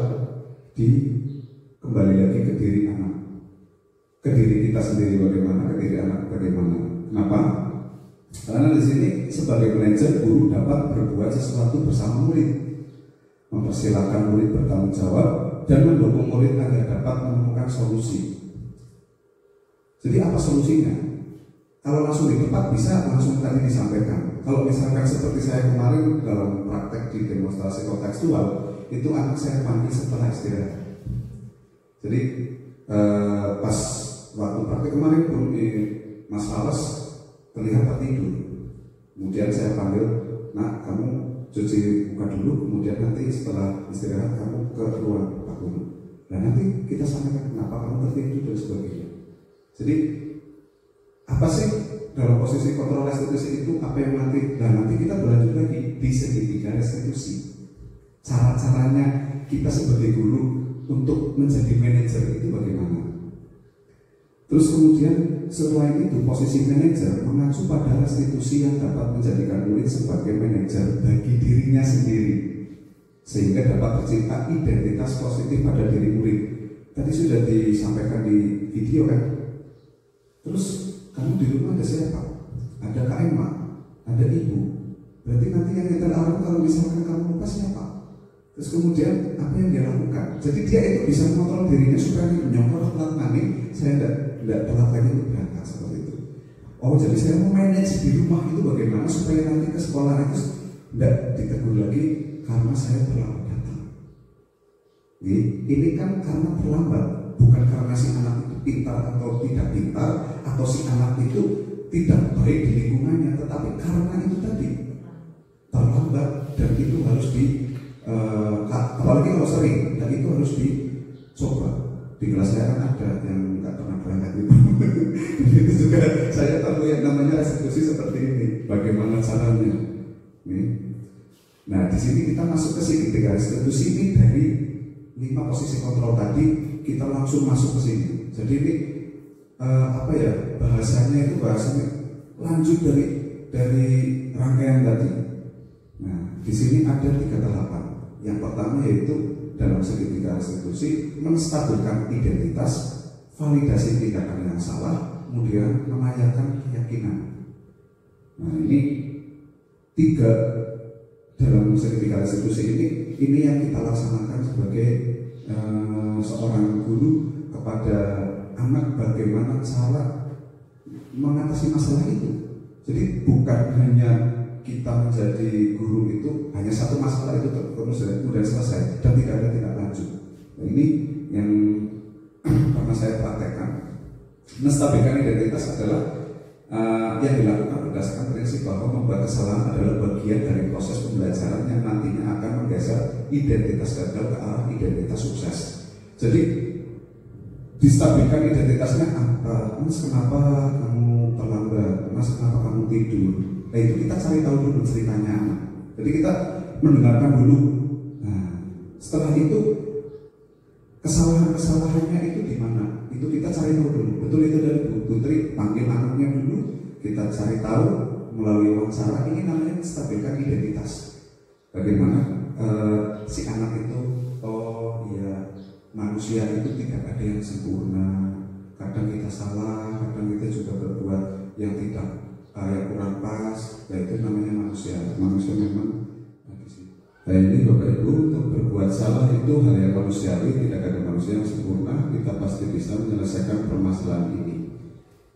kembali lagi ke diri anak, ke diri kita sendiri bagaimana, ke diri anak bagaimana. Kenapa? Karena di sini sebagai manajer, guru dapat berbuat sesuatu bersama murid, mempersilahkan murid bertanggung jawab dan mendukung murid agar dapat menemukan solusi. Jadi apa solusinya? Kalau langsung di tempat bisa langsung tadi disampaikan. Kalau misalkan seperti saya kemarin dalam praktek di demonstrasi kontekstual, itu anak saya panggil setelah istirahat. Jadi pas waktu praktek kemarin pun Mas Fales terlihat tertidur. Kemudian saya panggil, nak kamu cuci muka dulu, kemudian nanti setelah istirahat kamu ke ruang Pak Guru. Dan nanti kita sampaikan kenapa kamu tertidur dan sebagainya. Jadi apa sih dalam posisi kontrol restitusi itu, apa yang nanti, dan nanti kita berlanjut lagi di segitiga restitusi. Cara-caranya kita sebagai guru untuk menjadi manajer itu bagaimana? Terus kemudian setelah itu posisi manajer mengacu pada restitusi yang dapat menjadikan murid sebagai manajer bagi dirinya sendiri, sehingga dapat tercipta identitas positif pada diri murid. Tadi sudah disampaikan di video kan. Terus kamu di rumah ada siapa? Ada Kak Emma, ada ibu. Berarti nanti yang nyetel alarm kalau misalkan kamu lupa siapa? Terus kemudian apa yang dia lakukan? Jadi dia itu bisa mengontrol dirinya supaya menyokong telat mani, saya tidak telat lagi untuk berangkat seperti itu. Oh, jadi saya mau manage di rumah itu bagaimana supaya nanti ke sekolah itu tidak ditegur lagi karena saya terlambat datang. Ini kan karena terlambat, bukan karena si anak itu pintar atau tidak pintar, atau si anak itu tidak baik di lingkungannya, tetapi karena itu tadi terlambat, dan itu harus apalagi kalau sering, dan itu harus dicoba. Di kelas saya kan ada yang nggak pernah berangkat itu. Itu juga saya tahu yang namanya restitusi seperti ini. Bagaimana caranya? Nah, di sini kita masuk ke sini. Ketika restitusi ini dari 5 posisi kontrol tadi, kita langsung masuk ke sini. Jadi ini bahasanya itu lanjut dari rangkaian tadi. Nah, di sini ada 3 tahapan. Yang pertama yaitu dalam segitiga restitusi menstabilkan identitas, validasi tindakan yang salah, kemudian mengayakan keyakinan. Nah, ini 3 dalam segitiga restitusi ini yang kita laksanakan sebagai seorang guru kepada anak, bagaimana cara mengatasi masalah itu. Jadi bukan hanya kita menjadi guru itu hanya satu masalah itu terus kemudian selesai dan tidak ada tindak lanjut. Nah, ini yang pernah saya praktekkan Menstabilkan identitas adalah yang dilakukan berdasarkan prinsip bahwa membuat kesalahan adalah bagian dari proses pembelajaran yang nantinya akan menggeser identitas gagal ke arah identitas sukses. Jadi distabilkan identitasnya apa? Mas, kenapa kamu terlambat? Mas, kenapa kamu tidur? Nah, itu kita cari tahu dulu ceritanya. Jadi kita mendengarkan dulu. Nah, setelah itu kesalahannya itu di mana? Itu kita cari tahu dulu. Betul itu dari Bu Putri, panggil anaknya dulu, kita cari tahu melalui wawancara. Ini namanya menstabilkan identitas. Bagaimana si anak itu, oh iya, manusia itu tidak ada yang sempurna. Kadang kita salah, kadang kita juga berbuat yang tidak yang kurang pas. Ya itu namanya manusia. Manusia memang nah ini Bapak Ibu, untuk berbuat salah itu hal yang manusiawi, tidak ada manusia yang sempurna. Kita pasti bisa menyelesaikan permasalahan ini.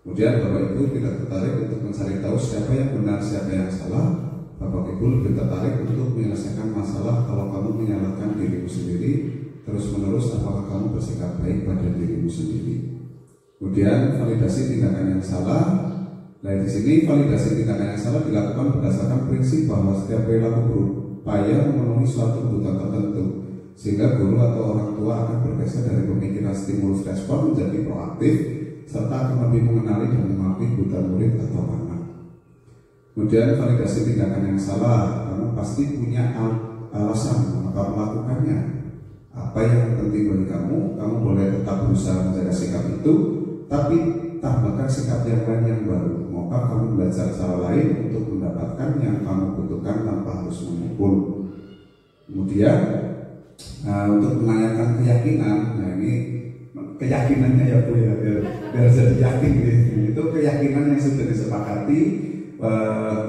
Kemudian Bapak Ibu tidak tertarik untuk mencari tahu siapa yang benar, siapa yang salah. Bapak Ibu lebih tertarik untuk menyelesaikan masalah. Kalau kamu menyalahkan dirimu sendiri, terus menerus apakah kamu bersikap baik pada dirimu sendiri. Kemudian validasi tindakan yang salah. Nah di sini validasi tindakan yang salah dilakukan berdasarkan prinsip bahwa setiap perilaku berupaya memenuhi suatu kebutuhan tertentu, sehingga guru atau orang tua akan bergeser dari pemikiran stimulus respon menjadi proaktif, serta akan lebih mengenali dan memahami kebutuhan murid atau anak. Kemudian validasi tindakan yang salah, kamu pasti punya alasan mengapa melakukannya. Apa yang penting bagi kamu boleh tetap berusaha menjaga sikap itu, tapi tambahkan sikap yang lain yang baru. Maukah kamu belajar cara lain untuk mendapatkan yang kamu butuhkan tanpa harus memukul. Kemudian untuk menanyakan keyakinan, nah ini keyakinannya ya Bu ya, biar jadi yakin gitu. Itu keyakinan yang sudah disepakati,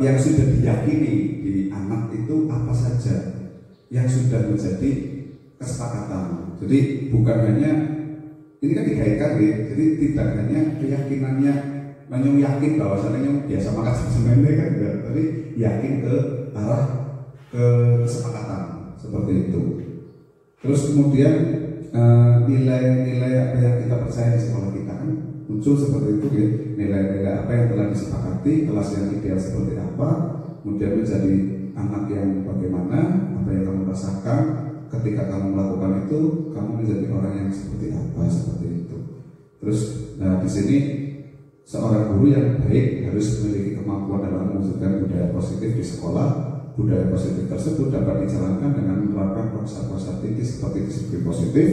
yang sudah diyakini di anak itu apa saja yang sudah menjadi kesepakatan. Jadi bukan hanya ini kan dikaitkan ya, jadi tidak hanya keyakinannya Nyong yakin bahwasannya Nyong biasa makan semen kan ya, tapi yakin ke arah kesepakatan seperti itu. Terus kemudian nilai-nilai apa yang kita percaya di sekolah kita kan muncul seperti itu ya, nilai-nilai apa yang telah disepakati, kelas yang ideal seperti apa, kemudian menjadi anak yang bagaimana, apa yang kamu rasakan ketika kamu melakukan itu, kamu menjadi orang yang seperti apa, seperti itu. Terus nah di sini seorang guru yang baik harus memiliki kemampuan dalam mewujudkan budaya positif di sekolah. Budaya positif tersebut dapat dijalankan dengan menerapkan konsep-konsep inti seperti disiplin positif,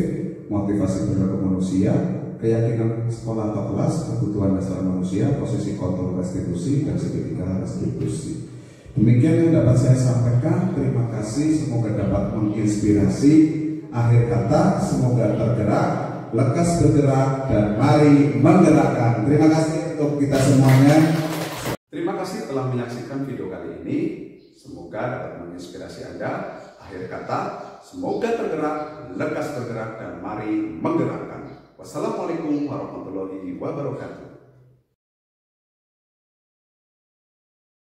motivasi perilaku manusia, keyakinan sekolah atau kelas, kebutuhan dasar manusia, posisi kontrol restitusi, dan segitiga restitusi. Demikian yang dapat saya sampaikan. Terima kasih, semoga dapat menginspirasi. Akhir kata, semoga tergerak, lekas bergerak, dan mari menggerakkan. Terima kasih untuk kita semuanya. Terima kasih telah menyaksikan video kali ini. Semoga dapat menginspirasi Anda. Akhir kata, semoga tergerak, lekas bergerak, dan mari menggerakkan. Wassalamualaikum warahmatullahi wabarakatuh.